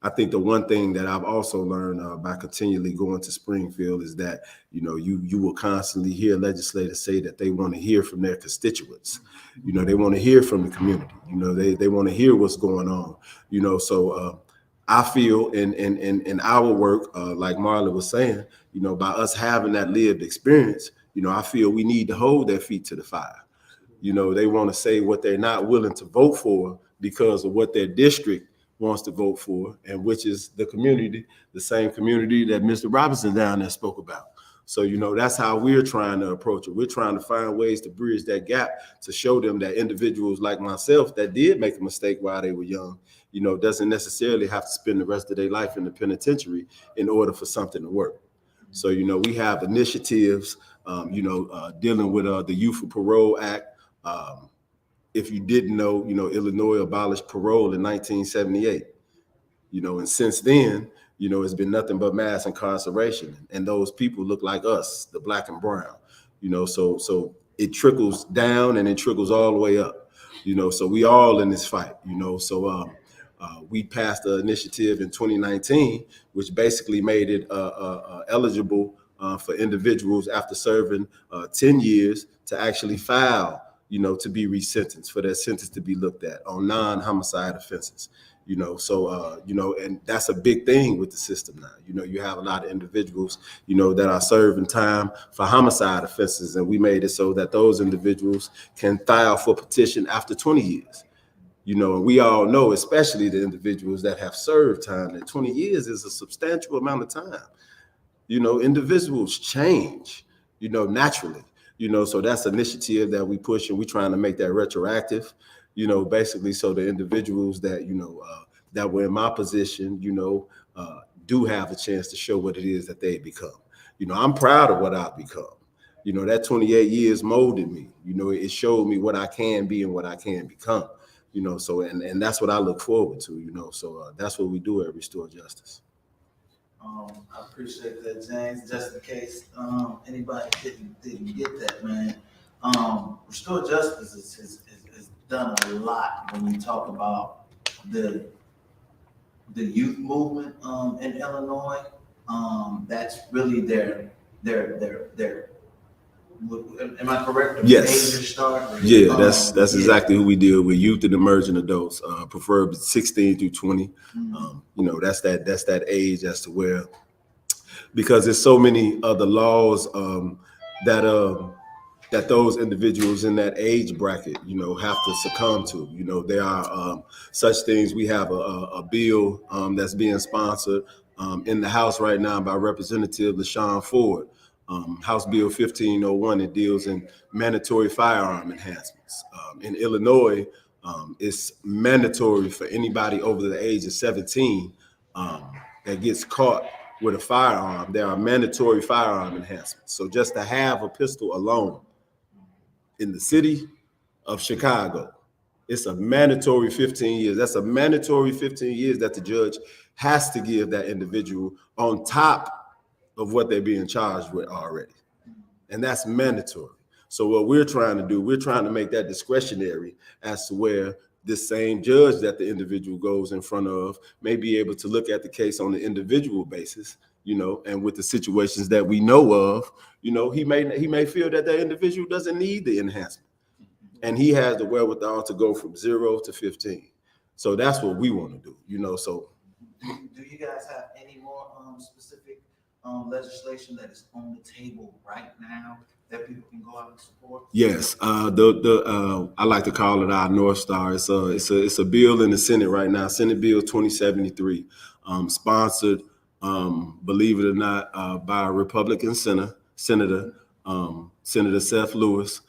I think the one thing that I've also learned by continually going to Springfield is that, you know, you will constantly hear legislators say that they want to hear from their constituents. You know, they want to hear from the community. You know, they want to hear what's going on. You know, so I feel in our work, like Marla was saying, you know, by us having that lived experience, you know, I feel we need to hold their feet to the fire. You know, they want to say what they're not willing to vote for because of what their district wants to vote for, and which is the community, the same community that Mr. Robinson down there spoke about. So, you know, that's how we're trying to approach it. We're trying to find ways to bridge that gap to show them that individuals like myself that did make a mistake while they were young, you know, doesn't necessarily have to spend the rest of their life in the penitentiary in order for something to work. So, you know, we have initiatives, dealing with the Youth for Parole Act. If you didn't know, you know, Illinois abolished parole in 1978. You know, and since then, you know, it's been nothing but mass incarceration. And those people look like us, the black and brown, you know, so it trickles down and it trickles all the way up, you know, so we all in this fight, you know, so we passed an initiative in 2019, which basically made it eligible for individuals after serving 10 years to actually file, you know, to be resentenced, for their sentence to be looked at on non-homicide offenses. You know, so, you know, and that's a big thing with the system now. You know, you have a lot of individuals, you know, that are serving time for homicide offenses. And we made it so that those individuals can file for petition after 20 years. You know, and we all know, especially the individuals that have served time, that 20 years is a substantial amount of time. You know, individuals change, you know, naturally. You know, so that's an initiative that we push, and we're trying to make that retroactive, you know, basically so the individuals that, you know, that were in my position, you know, do have a chance to show what it is that they become. You know, I'm proud of what I've become. You know, that 28 years molded me. You know, it showed me what I can be and what I can become. You know, so and that's what I look forward to, you know, so that's what we do at Restore Justice. I appreciate that, James. Just in case anybody didn't get that, man. Restore Justice has done a lot when we talk about the youth movement in Illinois. That's really their. Am I correct? Yes. Start? Yeah, that's exactly who we deal with: youth and emerging adults, preferably 16 through 20. You know, that's that age as to where, because there's so many other laws that those individuals in that age bracket, you know, have to succumb to. You know, there are such things. We have a bill that's being sponsored in the House right now by Representative LaShawn Ford. House Bill 1501, it deals in mandatory firearm enhancements. In Illinois, it's mandatory for anybody over the age of 17 that gets caught with a firearm. There are mandatory firearm enhancements. So just to have a pistol alone in the city of Chicago, it's a mandatory 15 years. That's a mandatory 15 years that the judge has to give that individual on top of what they're being charged with already. And that's mandatory. So what we're trying to do, we're trying to make that discretionary as to where this same judge that the individual goes in front of may be able to look at the case on an individual basis, you know, and with the situations that we know of, you know, he may feel that that individual doesn't need the enhancement. And he has the wherewithal to go from 0 to 15. So that's what we want to do, you know. So do you guys have any more specific legislation that is on the table right now that people can go out and support? Yes, I like to call it our North Star. It's a bill in the Senate right now, Senate Bill 2073, sponsored, believe it or not, by a Republican senator. Senator Seth Lewis,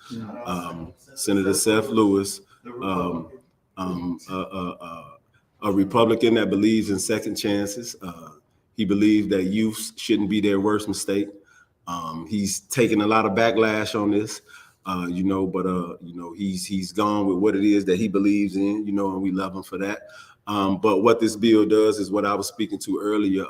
Senator Seth Lewis, a Republican that believes in second chances. He believes that youth shouldn't be their worst mistake. He's taken a lot of backlash on this, you know, but you know, he's gone with what it is that he believes in, you know, and we love him for that. But what this bill does is what I was speaking to earlier.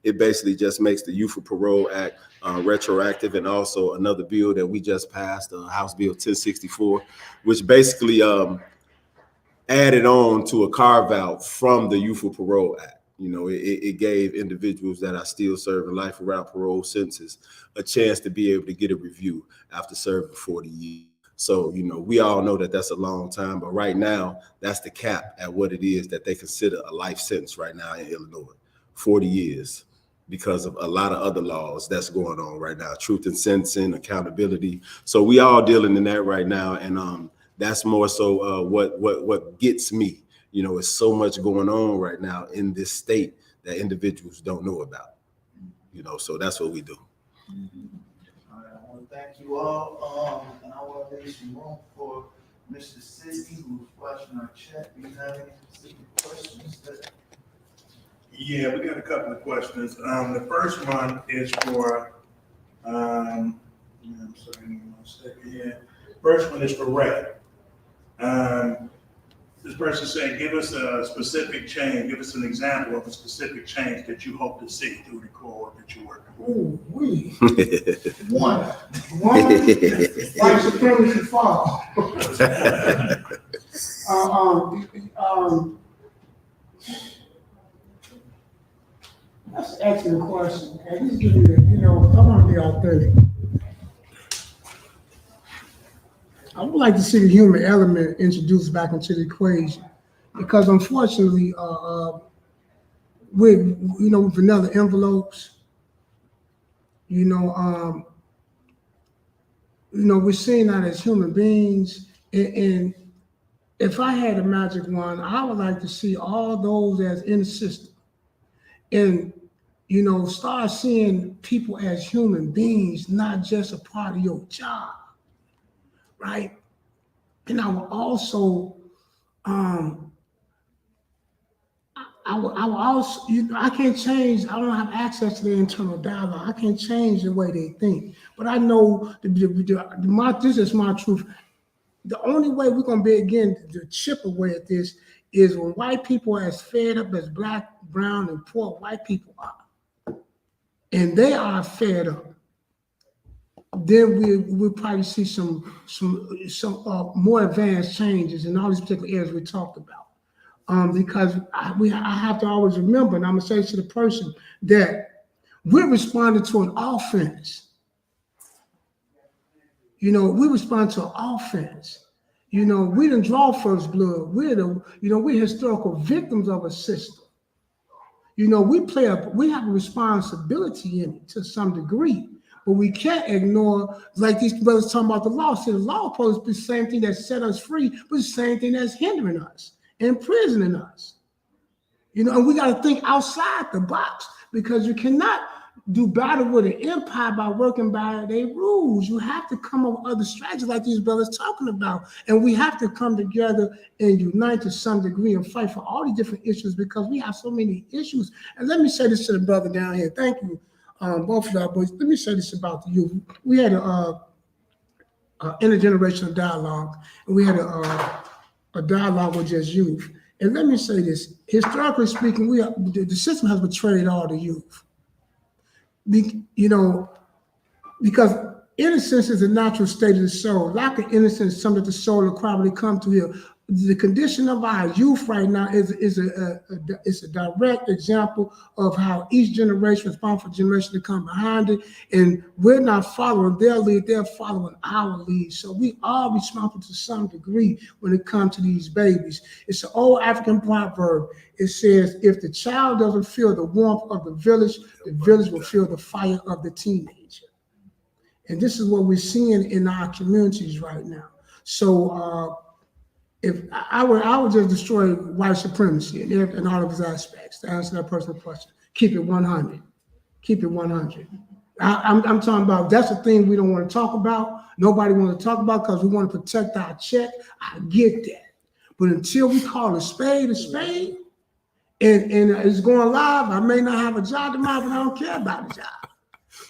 It basically just makes the Youth for Parole Act retroactive, and also another bill that we just passed, House Bill 1064, which basically added on to a carve out from the Youth for Parole Act. You know, it gave individuals that are still serving life without parole sentences a chance to be able to get a review after serving 40 years. So, you know, we all know that that's a long time, but right now, that's the cap at what it is that they consider a life sentence right now in Illinois, 40 years, because of a lot of other laws that's going on right now, truth in sentencing, accountability. So we all dealing in that right now, and that's more so what gets me. You know, it's so much going on right now in this state that individuals don't know about. You know, so that's what we do. All right, I want to thank you all, and I want to leave some room for Mr. Sidney, who's watching our chat. Do you have any specific questions? Yeah, we got a couple of questions. The first one is for, I'm sorry, give me 1 second here. First one is for Ray. This person said, give us a specific change, give us an example of a specific change that you hope to see through the core work that you're working on. Ooh, we. One. White supremacy fall. That's an excellent question. And this is, you know, I want to be authentic. I would like to see the human element introduced back into the equation, because unfortunately, with vanilla envelopes, we're seeing that as human beings. And if I had a magic wand, I would like to see all those as in the system, and start seeing people as human beings, not just a part of your job. Right. And I will also, I will also, I can't change, I don't have access to their internal dialogue. I can't change the way they think. But I know, this is my truth. The only way we're going to be, again, to chip away at this is when white people are as fed up as black, brown, and poor white people are. And they are fed up. Then we'll probably see some more advanced changes in all these particular areas we talked about. Because I have to always remember, and I'm gonna say to the person, that we're responding to an offense. We respond to an offense. We didn't draw first blood. We're historical victims of a system. We have a responsibility in it to some degree. But we can't ignore, like these brothers talking about the law. See, the law is supposed to be the same thing that set us free, but the same thing that's hindering us, imprisoning us. And we got to think outside the box, because you cannot do battle with an empire by working by their rules. You have to come up with other strategies like these brothers talking about. And we have to come together and unite to some degree and fight for all these different issues, because we have so many issues. And let me say this to the brother down here. Thank you. Both of y'all boys. Let me say this about the youth. We had a intergenerational dialogue, and we had a dialogue with just youth. And let me say this: historically speaking, the system has betrayed all the youth. Because innocence is a natural state of the soul. Lack of innocence is something that the soul requires when they come to here. The condition of our youth right now is a direct example of how each generation is responsible for generation to come behind it. And we're not following their lead, they're following our lead. So we are responsible to some degree when it comes to these babies. It's an old African proverb. It says, if the child doesn't feel the warmth of the village will feel the fire of the teenager. And this is what we're seeing in our communities right now. So, if I would just destroy white supremacy in all of its aspects, to answer that personal question. Keep it 100. Keep it 100. I'm talking about, that's the thing we don't want to talk about, nobody want to talk about because we want to protect our check. I get that. But until we call a spade, and it's going live, I may not have a job tomorrow, but I don't care about the job.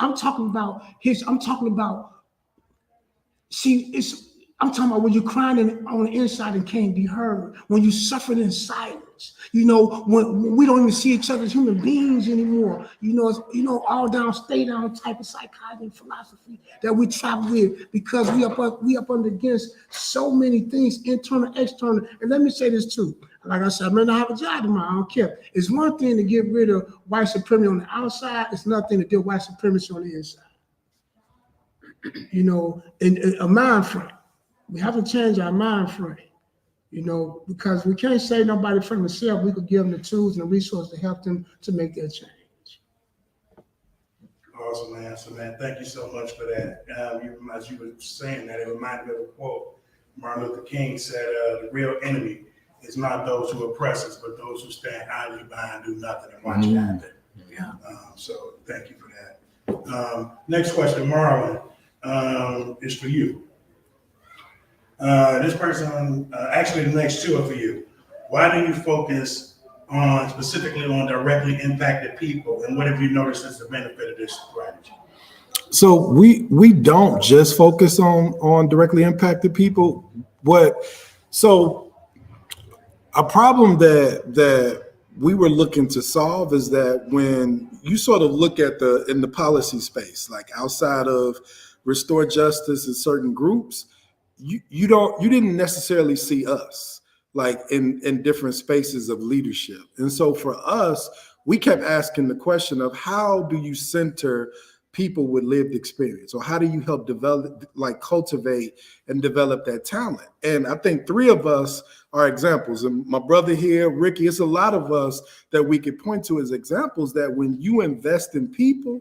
I'm talking about I'm talking about when you're crying on the inside and can't be heard, when you're suffering in silence, when we don't even see each other as human beings anymore, all down, stay down type of psychology and philosophy that we travel with because we up under against so many things, internal, external. And let me say this too. Like I said, I may not have a job tomorrow, I don't care. It's one thing to get rid of white supremacy on the outside, it's another thing to deal with white supremacy on the inside. In a mind frame. We have to change our mind frame, because we can't save nobody from themselves. We could give them the tools and the resources to help them to make that change. Awesome answer, man. Thank you so much for that. As you were saying that, it reminded me of a quote. Martin Luther King said, the real enemy is not those who oppress us, but those who stand idly by and do nothing and watch it happen. Yeah. So thank you for that. Next question, Marlon, is for you. This person, actually the next two are for you. Why do you focus specifically on directly impacted people, and what have you noticed as the benefit of this strategy? So we don't just focus on directly impacted people. So a problem that we were looking to solve is that when you sort of look at in the policy space, like outside of restore justice in certain groups, you didn't necessarily see us like in different spaces of leadership. And so for us, we kept asking the question of how do you center people with lived experience, or how do you help develop, like cultivate and develop that talent? And I think three of us are examples, and my brother here, Ricky, it's a lot of us that we could point to as examples that when you invest in people,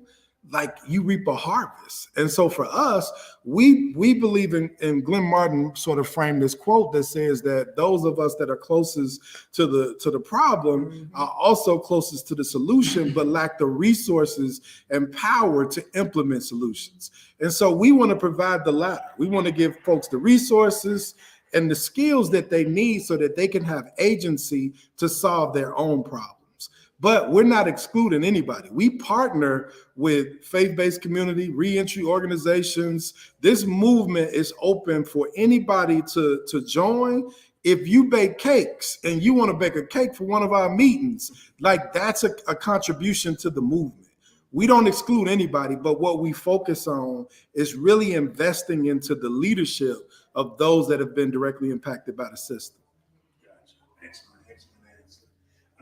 like you reap a harvest. And so for us, we believe in Glenn Martin sort of framed this quote that says that those of us that are closest to the problem are also closest to the solution, but lack the resources and power to implement solutions. And so we want to provide the latter. We want to give folks the resources and the skills that they need so that they can have agency to solve their own problems. But we're not excluding anybody. We partner with faith-based community, reentry organizations. This movement is open for anybody to join. If you bake cakes and you want to bake a cake for one of our meetings, like that's a contribution to the movement. We don't exclude anybody, but what we focus on is really investing into the leadership of those that have been directly impacted by the system.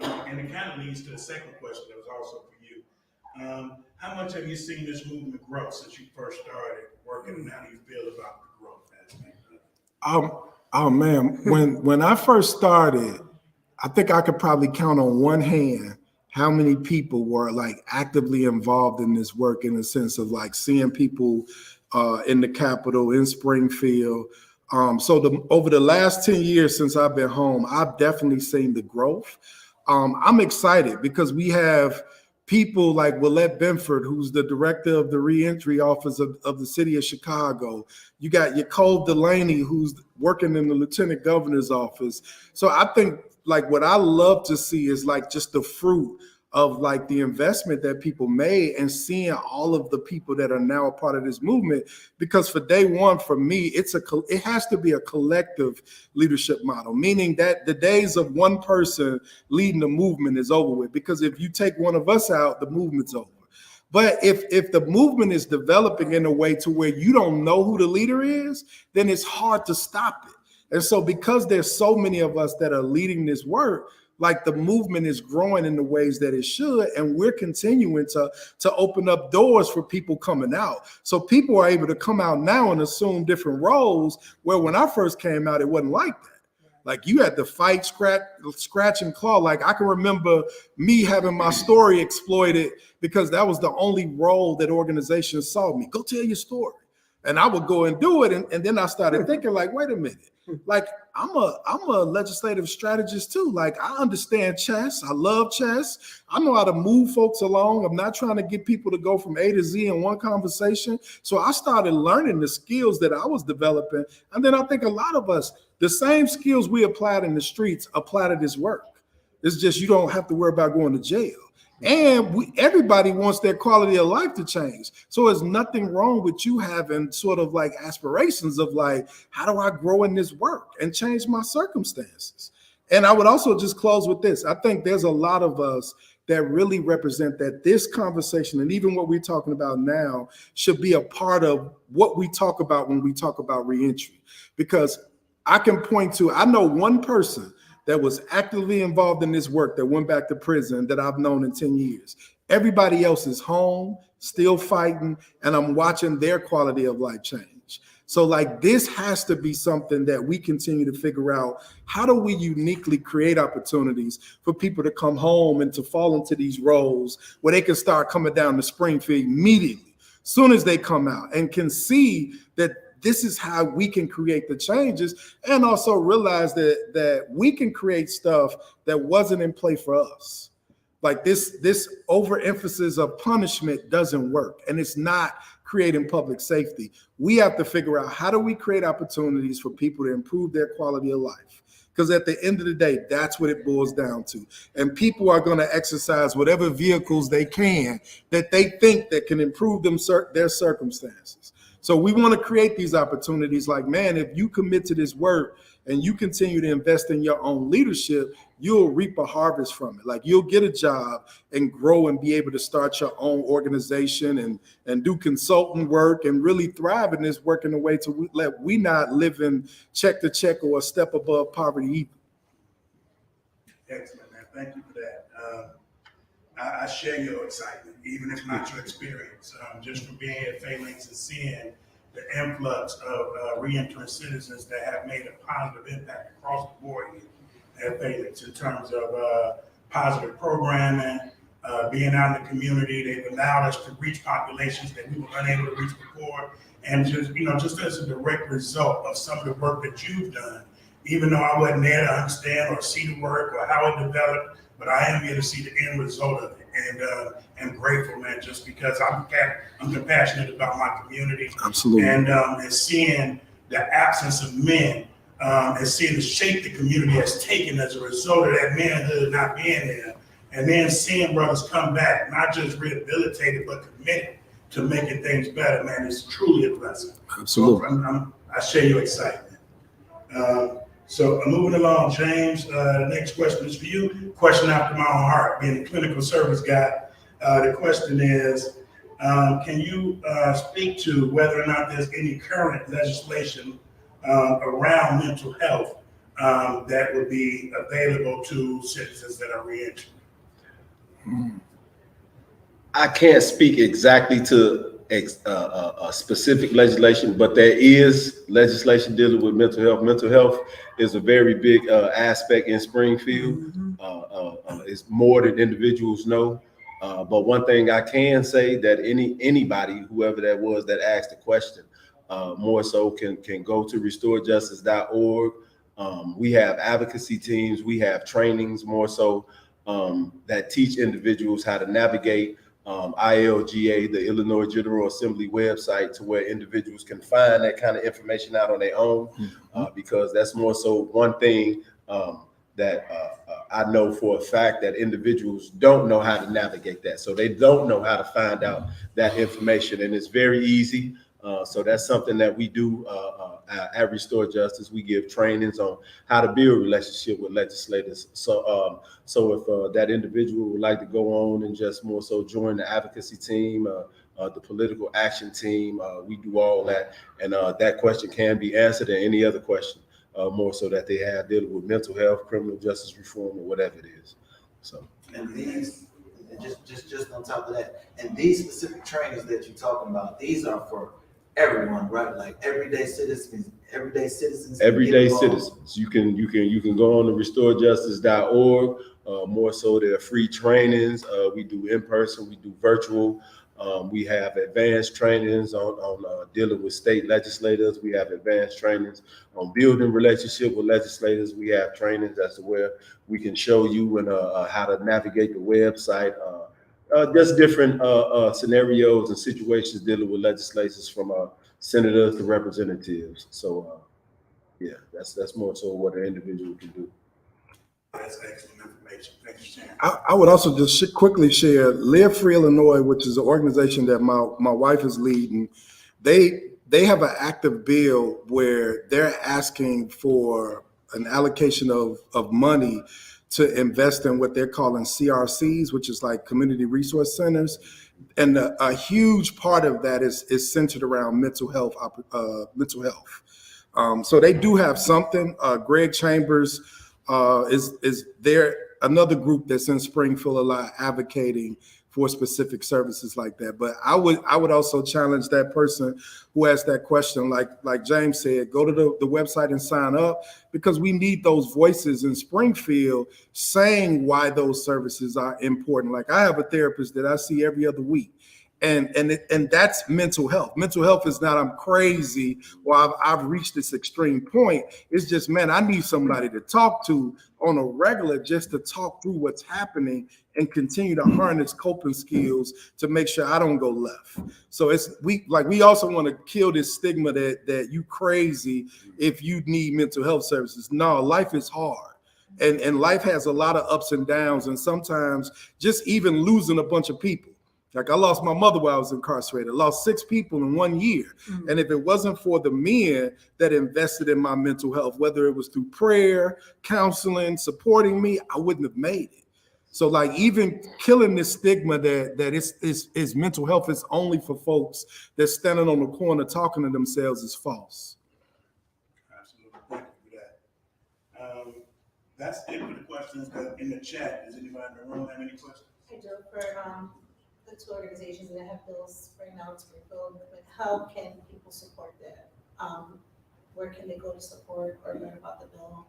And it kind of leads to the second question that was also for you. How much have you seen this movement grow since you first started working, and how do you feel about the growth aspect? Oh man, when I first started, I think I could probably count on one hand how many people were like actively involved in this work, in the sense of like seeing people in the Capitol, in Springfield. So over the last 10 years since I've been home, I've definitely seen the growth. I'm excited because we have people like Willette Benford, who's the director of the reentry office of the city of Chicago. You got Nicole Delaney, who's working in the lieutenant governor's office. So I think like what I love to see is like just the fruit of like the investment that people made, and seeing all of the people that are now a part of this movement. Because for day one, for me, it has to be a collective leadership model, meaning that the days of one person leading the movement is over with. Because if you take one of us out, the movement's over. But if the movement is developing in a way to where you don't know who the leader is, then it's hard to stop it. And so because there's so many of us that are leading this work, like the movement is growing in the ways that it should, and we're continuing to open up doors for people coming out. So people are able to come out now and assume different roles, where when I first came out, it wasn't like that. Like you had to fight, scratch and claw. Like I can remember me having my story exploited because that was the only role that organizations saw me. Go tell your story. And I would go and do it. And then I started thinking like, wait a minute, like I'm a legislative strategist too. Like I understand chess. I love chess. I know how to move folks along. I'm not trying to get people to go from A to Z in one conversation. So I started learning the skills that I was developing. And then I think a lot of us, the same skills we applied in the streets apply to this work. It's just you don't have to worry about going to jail. And everybody wants their quality of life to change. So there's nothing wrong with you having sort of like aspirations of like, how do I grow in this work and change my circumstances? And I would also just close with this. I think there's a lot of us that really represent that this conversation and even what we're talking about now should be a part of what we talk about when we talk about reentry. Because I can point to, I know one person that was actively involved in this work that went back to prison that I've known in 10 years. Everybody else is home, still fighting, and I'm watching their quality of life change. So like this has to be something that we continue to figure out. How do we uniquely create opportunities for people to come home and to fall into these roles where they can start coming down to Springfield immediately, soon as they come out, and can see that this is how we can create the changes, and also realize that we can create stuff that wasn't in play for us. Like this overemphasis of punishment doesn't work, and it's not creating public safety. We have to figure out how do we create opportunities for people to improve their quality of life. Because at the end of the day, that's what it boils down to. And people are going to exercise whatever vehicles they can that they think that can improve their circumstances. So we want to create these opportunities. Like, man, if you commit to this work and you continue to invest in your own leadership, you'll reap a harvest from it. Like you'll get a job and grow and be able to start your own organization and do consultant work and really thrive in this work in a way to let we not live in check to check or a step above poverty either. Excellent, man. Thank you for that. I share your excitement, even if not your experience, just from being at Phalanx and seeing the influx of re-entrant citizens that have made a positive impact across the board here at Phalanx in terms of positive programming, being out in the community. They've allowed us to reach populations that we were unable to reach before, and just as a direct result of some of the work that you've done, even though I wasn't there to understand or see the work or how it developed, but I am here to see the end result of it, and I'm grateful, man, just because I'm compassionate about my community. Absolutely. And seeing the absence of men, and seeing the shape the community has taken as a result of that manhood not being there, and then seeing brothers come back, not just rehabilitated, but committed to making things better, man, it's truly a blessing. Absolutely. So I share your excitement. So moving along, James, the next question is for you. Question after my own heart, being a clinical service guy. The question is, can you speak to whether or not there's any current legislation around mental health that would be available to citizens that are reentering? I can't speak exactly to a specific legislation, but there is legislation dealing with mental health. Mental health is a very big aspect in Springfield. It's more than individuals know. But one thing I can say that anybody, whoever that was that asked the question, more so can go to restorejustice.org. We have advocacy teams. We have trainings more so that teach individuals how to navigate ILGA, the Illinois General Assembly website, to where individuals can find that kind of information out on their own, because that's more so one thing that I know for a fact that individuals don't know how to navigate that. So they don't know how to find out that information, and it's very easy. So that's something that we do at Restore Justice. We give trainings on how to build a relationship with legislators. So if that individual would like to go on and just more so join the advocacy team, the political action team, we do all that. And that question can be answered, and any other question more so that they have dealing with mental health, criminal justice reform, or whatever it is. So. And these, just on top of that, and these specific trainings that you're talking about, these are for everyone, right? Like everyday citizens. Everyday citizens. You can go on to restorejustice.org. More so, there are free trainings. We do in person, we do virtual. We have advanced trainings on dealing with state legislators. We have advanced trainings on building relationship with legislators. We have trainings as to where we can show you and how to navigate the website. Just different scenarios and situations dealing with legislators from senators to representatives. So yeah, that's more so what an individual can do. That's excellent information. Thank you, Sharon. I would also just quickly share Live Free Illinois, which is an organization that my wife is leading. They have an active bill where they're asking for an allocation of money to invest in what they're calling CRCs, which is like community resource centers. And a huge part of that is centered around mental health. So they do have something. Greg Chambers is there, another group that's in Springfield a lot advocating for specific services like that. But I would also challenge that person who asked that question, like James said, go to the website and sign up, because we need those voices in Springfield saying why those services are important. Like I have a therapist that I see every other week. And that's mental health. Mental health is not I'm crazy or I've reached this extreme point. It's just, man, I need somebody to talk to on a regular, just to talk through what's happening and continue to harness coping skills to make sure I don't go left. So we also want to kill this stigma that you crazy if you need mental health services. No, life is hard. And life has a lot of ups and downs, and sometimes just even losing a bunch of people. Like I lost my mother while I was incarcerated. I lost 6 people in 1 year. Mm-hmm. And if it wasn't for the men that invested in my mental health, whether it was through prayer, counseling, supporting me, I wouldn't have made it. So like even killing this stigma that it's mental health is only for folks that's standing on the corner talking to themselves is false. Absolutely. Thank you for that. That's it for the questions in the chat. Does anybody in the room have any questions? I do for the 2 organizations that have bills right now in Springfield, but how can people support that? Where can they go to support or learn about the bill?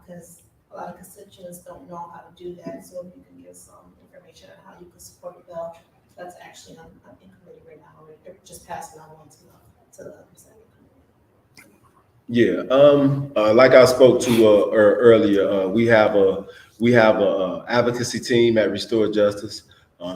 Because a lot of constituents don't know how to do that. So if you can give some information on how you can support the bill, that's actually on in committee right now. They're just passing on one to the second committee. Yeah, like I spoke to earlier, we have a advocacy team at Restore Justice.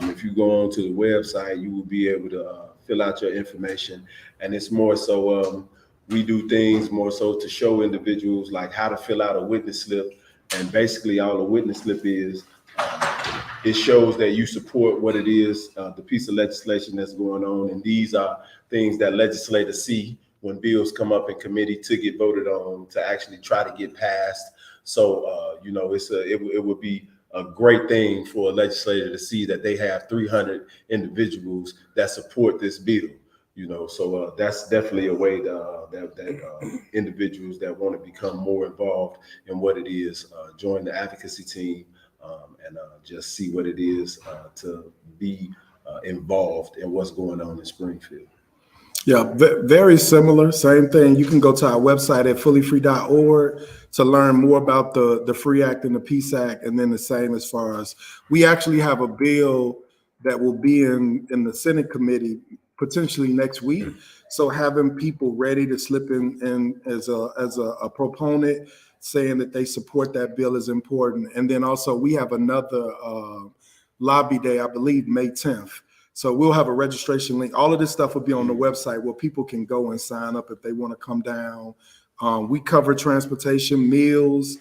If you go onto the website, you will be able to fill out your information, and it's more so we do things more so to show individuals like how to fill out a witness slip, and basically all a witness slip is it shows that you support what it is, the piece of legislation that's going on, and these are things that legislators see when bills come up in committee to get voted on to actually try to get passed. So it would be a great thing for a legislator to see that they have 300 individuals that support this bill. So that's definitely a way that individuals that want to become more involved in what it is, join the advocacy team and just see what it is to be involved in what's going on in Springfield. Yeah, very similar, same thing. You can go to our website at fullyfree.org to learn more about the FREE Act and the Peace Act, and then the same as far as we actually have a bill that will be in the Senate committee potentially next week. So having people ready to slip in as a proponent saying that they support that bill is important. And then also we have another lobby day, I believe May 10th. So we'll have a registration link. All of this stuff will be on the website where people can go and sign up if they want to come down. We cover transportation, meals.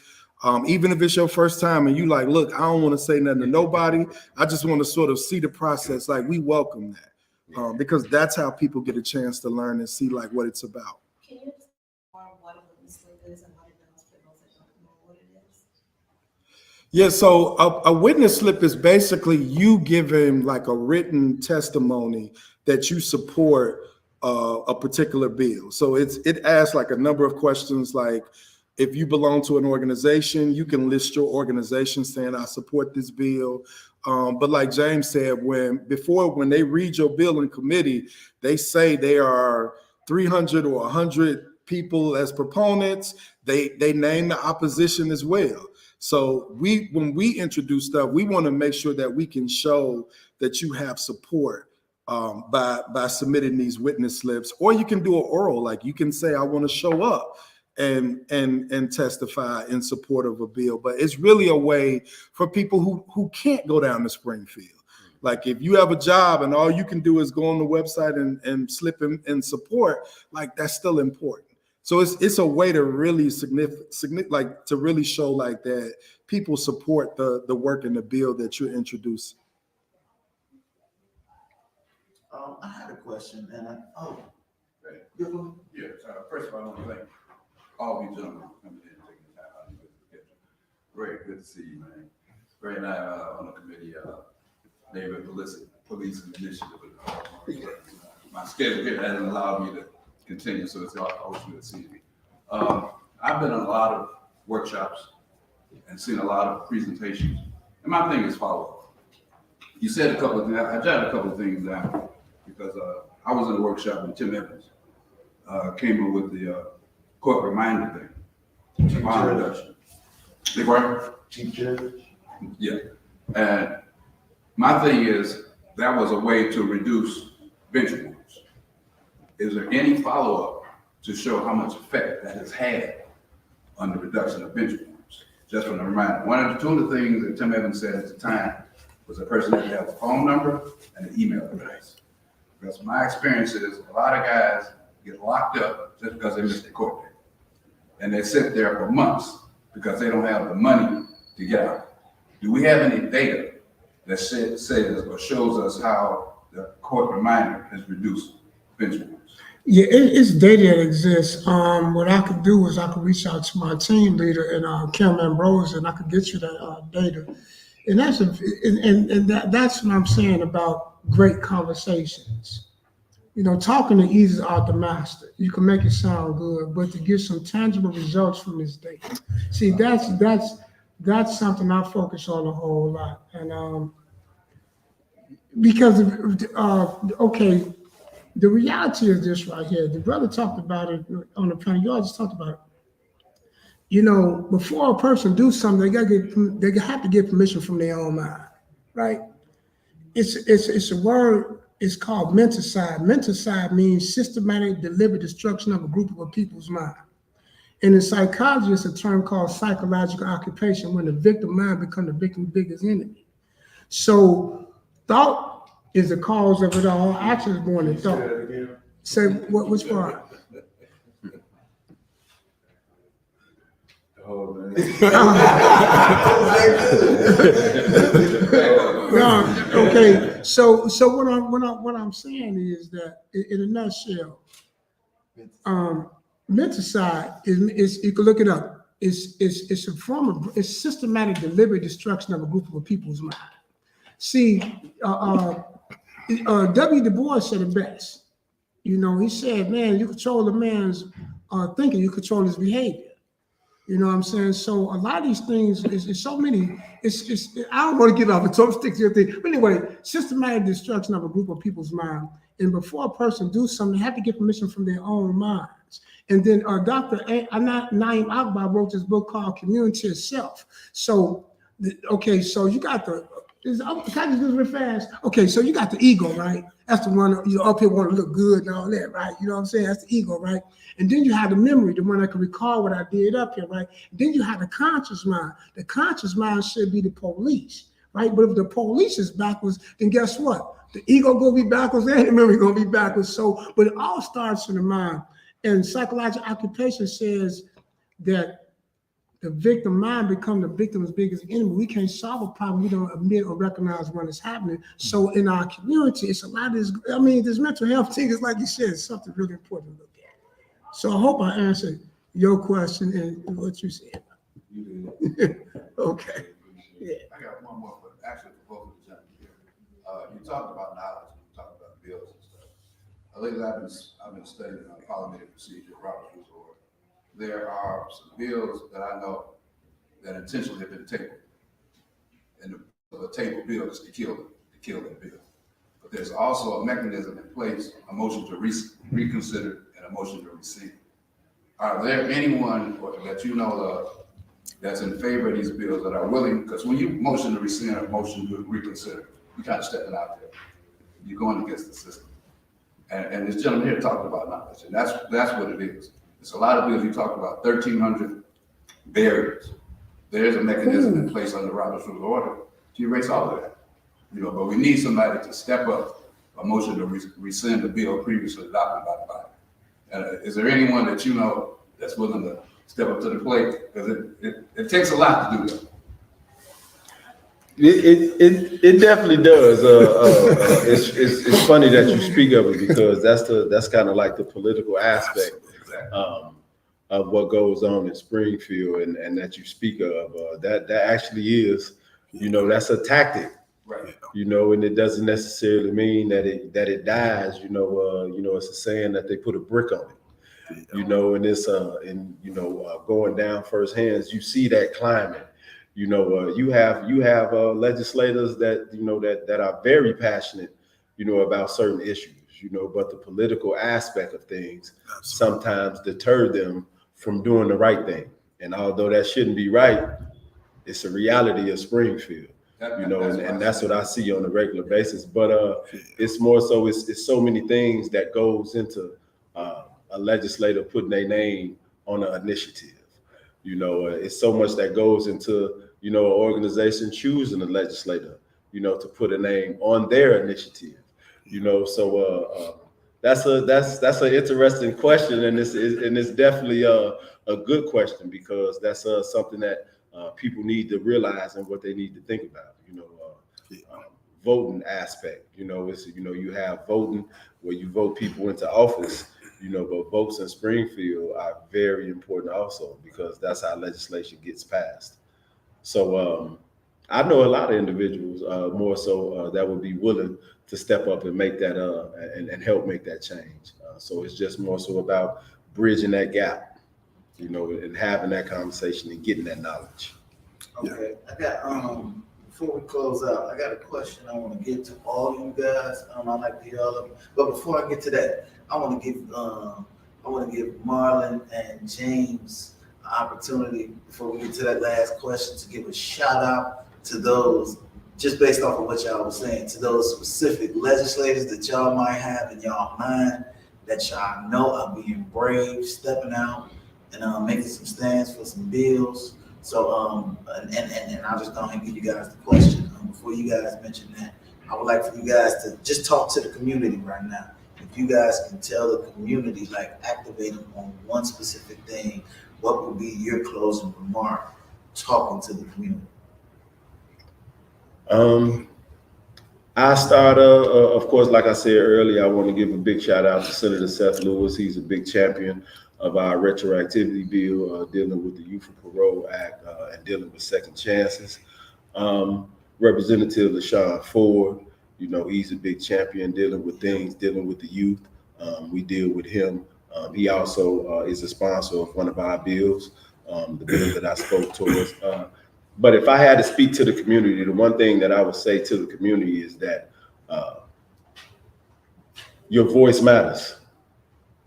Even if it's your first time and you like, look, I don't want to say nothing to nobody. I just want to sort of see the process. Like we welcome that because that's how people get a chance to learn and see like what it's about. Can you explain more what a witness slip is and what it does for those that don't know what it is? Yeah, so a witness slip is basically you giving like a written testimony that you support a particular bill. So it asks like a number of questions, like if you belong to an organization, you can list your organization saying I support this bill. But like James said, when they read your bill in committee, they say there are 300 or 100 people as proponents. They name the opposition as well. So when we introduce stuff, we want to make sure that we can show that you have support by submitting these witness slips, or you can do an oral, like you can say, I want to show up and testify in support of a bill. But it's really a way for people who can't go down to Springfield. Like if you have a job and all you can do is go on the website and slip in support, like that's still important. So it's a way to really like to really show like that people support the work and the bill that you're introducing. I had a question, and Yes, first of all, I want to thank all you gentlemen for coming in and taking the time out of your schedule. Great, good to see you, man. Great night on the committee, neighborhood police initiative. My schedule here hasn't allowed me to continue, so it's always good to see you. I've been in a lot of workshops and seen a lot of presentations, and my thing is follow-up. You said a couple of things, I jotted a couple of things down, because I was in a workshop and Tim Evans came up with the court reminder thing. Bond reduction. Big right? Chief Judge? Yeah. And my thing is, that was a way to reduce bench warrants. Is there any follow-up to show how much effect that has had on the reduction of bench warrants? Just from the reminder. Two of the things that Tim Evans said at the time was a person had to have a phone number and an email address. Because my experience is a lot of guys get locked up just because they missed their court date. And they sit there for months because they don't have the money to get out. Do we have any data that says or shows us how the court reminder has reduced bench warrants? Yeah, it's data that exists. What I could do is I could reach out to my team leader and Kim Ambrose, and I could get you that data. And that's what I'm saying about great conversations. You know, talking eases out the master. You can make it sound good, but to get some tangible results from this data. See, that's something I focus on a whole lot. And because okay, the reality is this right here. The brother talked about it on the panel. You all just talked about it. You know, before a person do something, they have to get permission from their own mind, right? It's a word. It's called menticide. Menticide means systematic, deliberate destruction of a group of a people's mind. And in psychology, it's a term called psychological occupation, when the victim mind becomes the victim's biggest enemy. So thought is the cause of it all. Action is born in thought. Say which part? Oh, man. Okay, so what I'm saying is that in a nutshell, menticide is you can look it up. It's a form of systematic, deliberate destruction of a group of a people's mind. See, W. Du Bois said it best. You know, he said, "Man, you control a man's thinking, you control his behavior." You know what I'm saying? So a lot of these things is so many. I don't want to get off a total stick to your thing, but anyway, systematic destruction of a group of people's mind. And before a person do something, they have to get permission from their own minds. And then Dr. Naeem Akbar wrote this book called Community Itself. So, okay, so you got can I just do this real fast? Okay, so you got the ego, right? That's the one, you know, up here want to look good and all that, right? You know what I'm saying? That's the ego, right? And then you have the memory, the one that can recall what I did up here, right? Then you have the conscious mind. The conscious mind should be the police, right? But if the police is backwards, then guess what? The ego gonna be backwards and the memory gonna be backwards. So, but it all starts in the mind. And psychological occupation says that the victim mind become the victim's biggest enemy. We can't solve a problem we don't admit or recognize when it's happening. So in our community, it's a lot of this. I mean, this mental health thing is, like you said, it's something really important to look at. So I hope I answered your question and what you said. You did. Okay. Yeah. I got one more, but actually for both of the gentlemen here. You talked about knowledge, you talked about bills and stuff. Lately, I've been studying parliamentary procedure, Robert's Rules of Order. There are some bills that I know that intentionally have been tabled. And the table bill is to kill that bill. But there's also a mechanism in place, a motion to reconsider and a motion to rescind. Are there anyone that you know of that's in favor of these bills that are willing, because when you motion to rescind or motion to reconsider, you're kind of stepping out there. you're going against the system. And this gentleman here talked about knowledge, and that's what it is. It's a lot of bills. You talked about 1,300 barriers. There's a mechanism in place under Robert's Rules of Order to erase all of that. But we need somebody to step up a motion to rescind the bill previously adopted by the body. Is there anyone that you know that's willing to step up to the plate? Because it takes a lot to do that. It definitely does. It's funny that you speak of it, because that's kind of like the political aspect of what goes on in Springfield, and that you speak of. That actually is, that's a tactic. Right. And it doesn't necessarily mean that it dies. It's a saying that they put a brick on it. And it's going down firsthand. You see that climate. You have legislators that are very passionate, about certain issues, but the political aspect of things sometimes deter them from doing the right thing. And although that shouldn't be right, it's a reality of Springfield. And that's what I see on a regular basis. But it's more so, it's so many things that goes into a legislator putting their name on an initiative. It's so much that goes into, an organization choosing a legislator, to put a name on their initiative. So that's an interesting question, and it's definitely a good question, because that's something that people need to realize and what they need to think about. Voting aspect. It's you have voting where you vote people into office. But votes in Springfield are very important also, because that's how legislation gets passed. So I know a lot of individuals more so that would be willing to step up and make that and help make that change. So it's just more so about bridging that gap, and having that conversation and getting that knowledge. Okay, I got before we close out, I got a question I want to get to all you guys. I like to hear all of them, but before I get to that, I want to give Marlon and James an opportunity before we get to that last question to give a shout out to those, just based off of what y'all was saying, to those specific legislators that y'all might have in y'all mind that y'all know are being brave, stepping out and making some stands for some bills. So and I'll just go ahead and give you guys the question. Before you guys mention that, I would like for you guys to just talk to the community right now. If you guys can tell the community, like activate them on one specific thing, what would be your closing remark talking to the community? I start, of course, like I said earlier, I want to give a big shout out to Senator Seth Lewis. He's a big champion of our retroactivity bill, dealing with the Youth and Parole Act and dealing with second chances. Representative LaShawn Ford, he's a big champion dealing with things, dealing with the youth. We deal with him. He also is a sponsor of one of our bills, the bill that I spoke towards. But if I had to speak to the community, the one thing that I would say to the community is that your voice matters.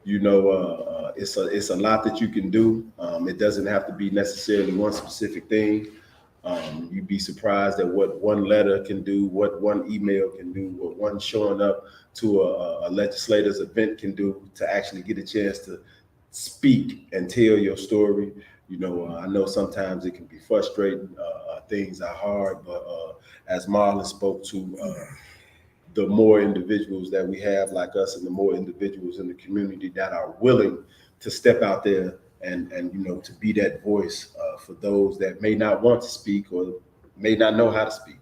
It's a lot that you can do. It doesn't have to be necessarily one specific thing. You'd be surprised at what one letter can do, what one email can do, what one showing up to a legislator's event can do to actually get a chance to speak and tell your story. I know sometimes it can be frustrating. Things are hard, but as Marlon spoke to, the more individuals that we have like us and the more individuals in the community that are willing to step out there and to be that voice for those that may not want to speak or may not know how to speak,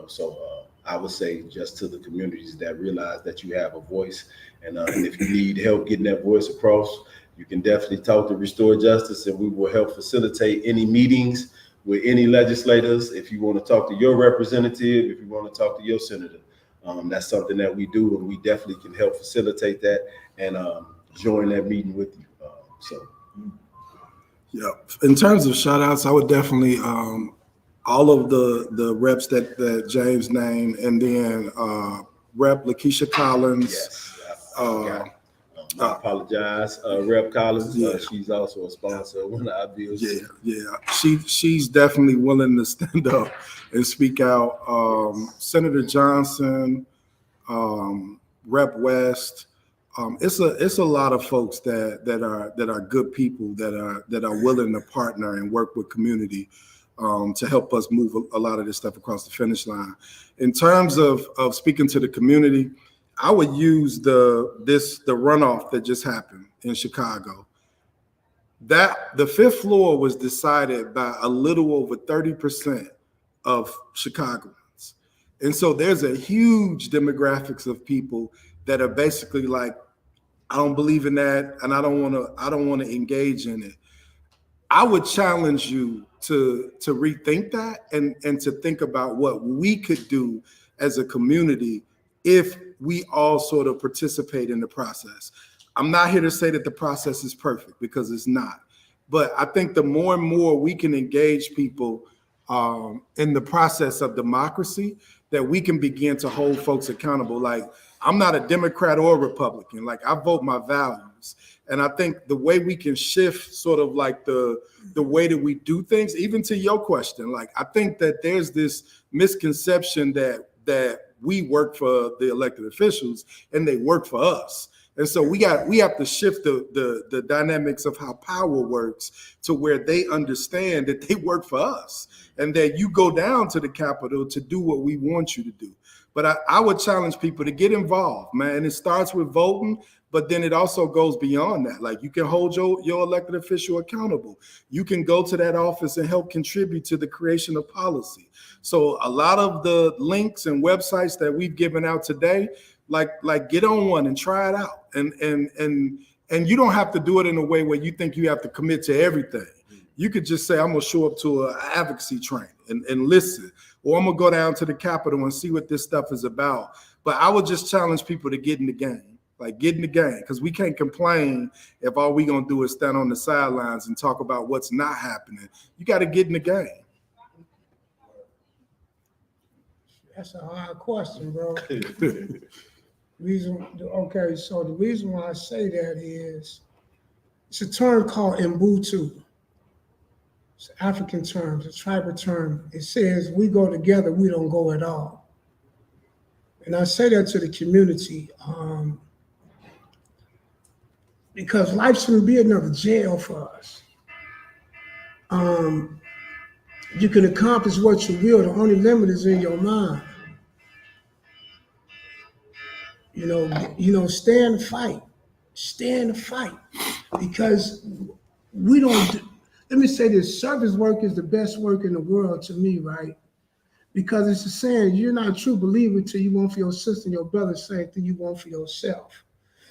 so I would say just to the communities that realize that you have a voice, and if you need help getting that voice across, you can definitely talk to Restore Justice, and we will help facilitate any meetings with any legislators. If you want to talk to your representative, if you want to talk to your senator, that's something that we do, and we definitely can help facilitate that and join that meeting with you. Yeah, in terms of shout outs, I would definitely all of the reps that James named, and then Rep Lakeisha Collins. Yes. I apologize, Rep Collins. Yeah. She's also a sponsor of one of our bills. Yeah. She's definitely willing to stand up and speak out. Senator Johnson, Rep West. It's a lot of folks that are good people that are willing to partner and work with community to help us move a lot of this stuff across the finish line. In terms of speaking to the community, I would use the runoff that just happened in Chicago. That the fifth floor was decided by a little over 30% of Chicagoans. And so there's a huge demographics of people that are basically like, I don't believe in that, and I don't want to engage in it. I would challenge you to rethink that and to think about what we could do as a community if we all sort of participate in the process. I'm not here to say that the process is perfect, because it's not. But I think the more and more we can engage people in the process of democracy, that we can begin to hold folks accountable. Like, I'm not a Democrat or a Republican. Like, I vote my values. And I think the way we can shift sort of like the way that we do things, even to your question, like, I think that there's this misconception that we work for the elected officials and they work for us. And so we have to shift the dynamics of how power works to where they understand that they work for us and that you go down to the Capitol to do what we want you to do. But I would challenge people to get involved, man. And it starts with voting, but then it also goes beyond that. Like, you can hold your elected official accountable. You can go to that office and help contribute to the creation of policy. So a lot of the links and websites that we've given out today, like get on one and try it out. And you don't have to do it in a way where you think you have to commit to everything. You could just say, I'm gonna show up to an advocacy training and listen, or I'm gonna go down to the Capitol and see what this stuff is about. But I would just challenge people to get in the game, like get in the game, because we can't complain if all we gonna do is stand on the sidelines and talk about what's not happening. You gotta get in the game. That's a hard question, bro. Okay, so the reason why I say that is it's a term called Mbutu. It's an African term, it's a tribal term. It says we go together, we don't go at all. And I say that to the community because life shouldn't be another jail for us. You can accomplish what you will, the only limit is in your mind. You know, stay in the fight. Stay in the fight. Because we don't, let me say this, service work is the best work in the world to me, right? Because it's the saying, you're not a true believer till you want for your sister and your brother, same thing you want for yourself.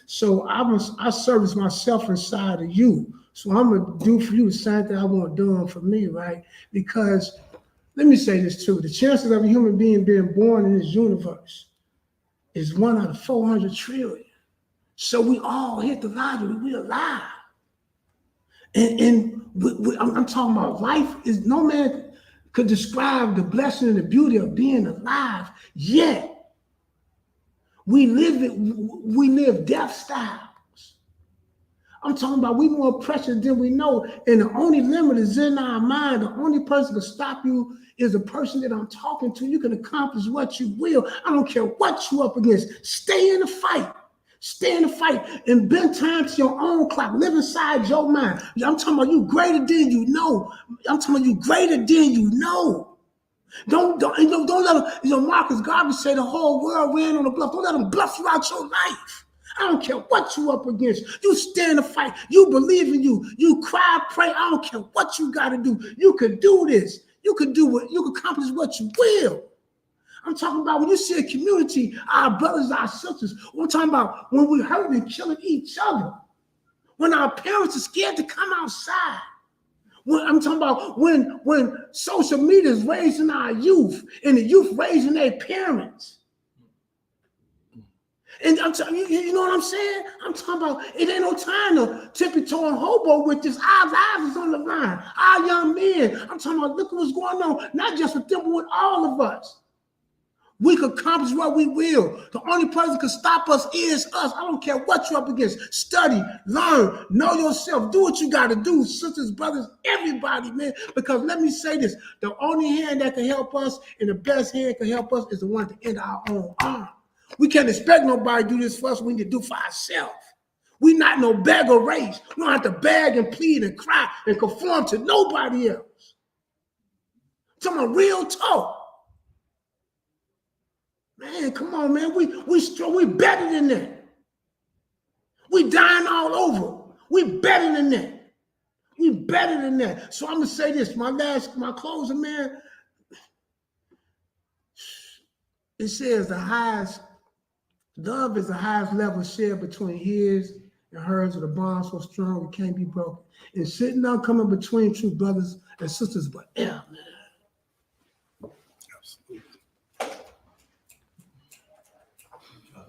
So I service myself inside of you. So I'm gonna do for you the same thing I want done for me, right? Because let me say this too, the chances of a human being being born in this universe is 1 out of 400 trillion. So we all hit the lottery, we alive. And I'm talking about life is, no man could describe the blessing and the beauty of being alive, yet we live death styles. I'm talking about we more precious than we know, and the only limit is in our mind. The only person to stop you is the person that I'm talking to. You can accomplish what you will. I don't care what you up against. Stay in the fight. Stay in the fight and bend time to your own clock. Live inside your mind. I'm talking about you greater than you know. I'm talking about you greater than you know. Don't let them, Marcus Garvey say the whole world ran on the bluff. Don't let them bluff you out your life. I don't care what you up against. You stand the fight. You believe in you. You cry, pray. I don't care what you got to do. You could do this. You could do what you could accomplish what you will. I'm talking about when you see a community, our brothers, our sisters. I'm talking about when we're hurting and killing each other. When our parents are scared to come outside. I'm talking about when social media is raising our youth and the youth raising their parents. And I'm telling you, you know what I'm saying? I'm talking about it ain't no time to tippy-toe and hobo with this. Our lives is on the line. Our young men. I'm talking about look at what's going on, not just with them, but with all of us. We can accomplish what we will. The only person who can stop us is us. I don't care what you're up against. Study, learn, know yourself. Do what you got to do, sisters, brothers, everybody, man. Because let me say this, the only hand that can help us and the best hand can help us is the one to end our own arm. We can't expect nobody to do this for us. We need to do for ourselves. We not no beggar race. We don't have to beg and plead and cry and conform to nobody else. Some real talk. Man, come on, man. We strong. We better than that. We dying all over. We better than that. We better than that. So I'm gonna say this. My closing, man. It says the highest love is the highest level shared between his and hers, with a bond so strong it can't be broken. And sitting down coming between true brothers and sisters, but yeah, man. Absolutely.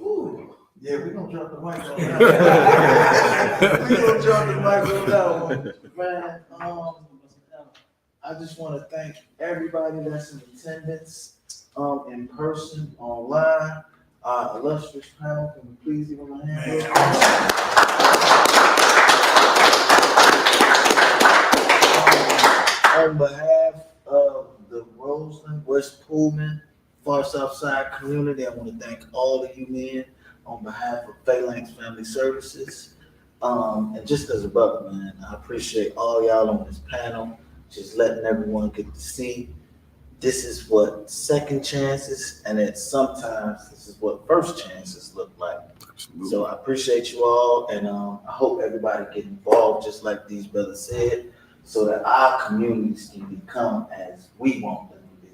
Ooh, yeah, we gonna drop the mic on that. We gonna drop the mic on that one, man. I just want to thank everybody that's in attendance, in person, online. Illustrious panel, can you please give them a hand? On behalf of the Roseland, West Pullman, Far South Side community, I want to thank all of you men on behalf of Phalanx Family Services. And just as a brother, man, I appreciate all y'all on this panel, just letting everyone get to see this is what second chances, and then sometimes this is what first chances look like. Absolutely. So I appreciate you all, and I hope everybody get involved, just like these brothers said, so that our communities can become as we want them to be,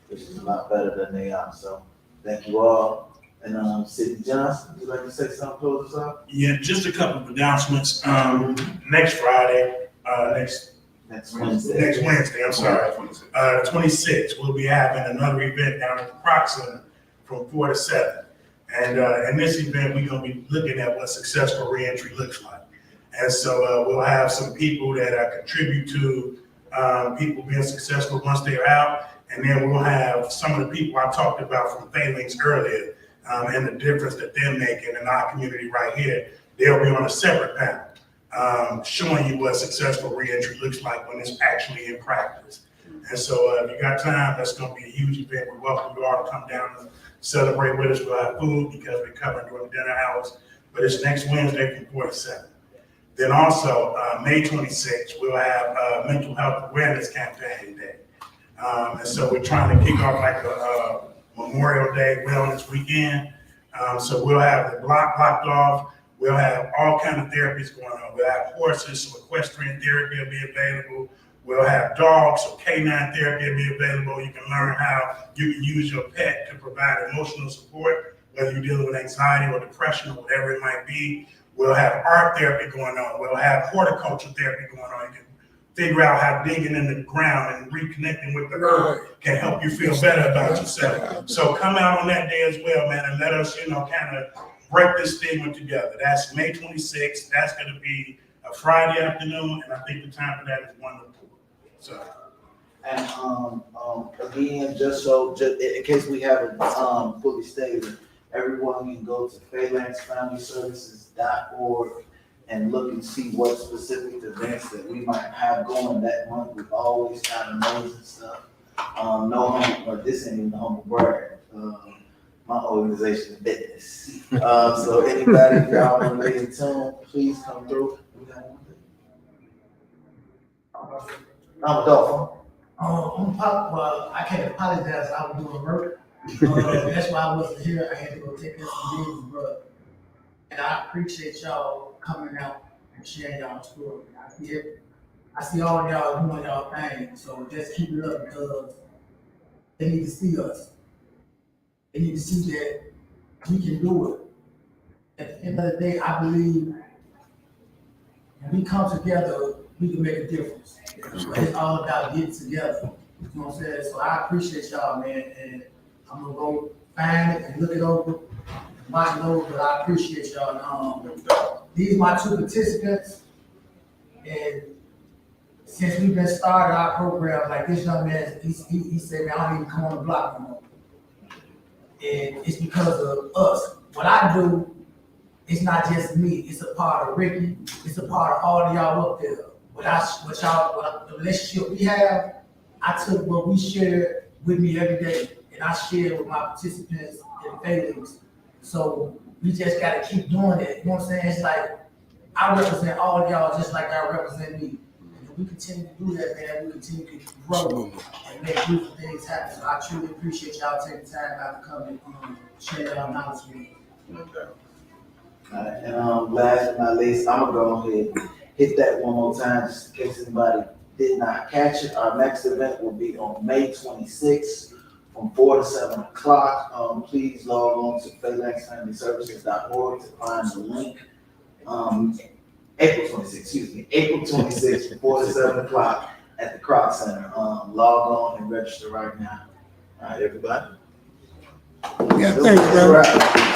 which is a lot better than they are. So thank you all. And Sidney Johnson, would you like to say something to close us out? Yeah, just a couple of announcements. Next Friday, Next Wednesday. Next Wednesday, I'm sorry. 26th, we'll be having another event down at the Proc Center from 4 to 7. And in this event, we're gonna be looking at what successful reentry looks like. And so we'll have some people that contribute to people being successful once they're out. And then we'll have some of the people I talked about from Phalanx earlier and the difference that they're making in our community right here. They'll be on a separate panel. Showing you what successful reentry looks like when it's actually in practice. And so if you got time, that's going to be a huge event. We welcome you all to come down and celebrate with us. We'll have food because we're covering during the dinner hours, but it's next Wednesday from 4 to 7. Then also, May 26th, we'll have a mental health awareness campaign day. And so we're trying to kick off like a Memorial Day wellness weekend. So we'll have the block blocked off. We'll have all kinds of therapies going on. We'll have horses, so equestrian therapy will be available. We'll have dogs, so canine therapy will be available. You can learn how you can use your pet to provide emotional support, whether you're dealing with anxiety or depression or whatever it might be. We'll have art therapy going on. We'll have horticulture therapy going on. You can figure out how digging in the ground and reconnecting with the earth can help you feel better about yourself. So come out on that day as well, man, and let us, kind of break this stigma together. That's May 26th. That's going to be a Friday afternoon, and I think the time for that is 1 to 4. So. And again, just in case we haven't fully stated, everyone can go to phalanxfamilyservices.org and look and see what specific events that we might have going that month. We've always got amazing stuff. This ain't even a humble brag. My organization is business. So anybody, if y'all want to lay in tune, please come through. I'm Dolphin. I can't apologize. I was doing work. That's why I wasn't here. I had to go take care of some business, bro. And I appreciate y'all coming out and sharing y'all story. I see all y'all doing y'all thing. So just keep it up because they need to see us. They need to see that we can do it. At the end of the day, I believe when we come together, we can make a difference. It's all about getting together. You know what I'm saying? So I appreciate y'all, man. And I'm gonna go find it and look it over, watch it over, but I appreciate y'all. These are my 2 participants. And since we've been started our program, like this young man, he said, man, I don't even come on the block no more. And it's because of us. What I do, it's not just me. It's a part of Ricky. It's a part of all of y'all up there. The relationship we have, I took what we shared with me every day, and I shared with my participants in Phalanx. So we just gotta keep doing it, you know what I'm saying? It's like, I represent all of y'all just like y'all represent me. And if we continue to do that, man, we continue to grow and make beautiful things happen. So I truly appreciate y'all taking time out to come and share y'all knowledge with me. Alright, and last but not least, I'm gonna go ahead and hit that one more time, just in case anybody did not catch it. Our next event will be on May 26th from 4 to 7 o'clock. Please log on to phalanxfamilyservices.org to find the link. April 26th, from 4 to 7 o'clock at the Croc Center. Log on and register right now. All right, everybody. Yeah, thanks, bro. Right.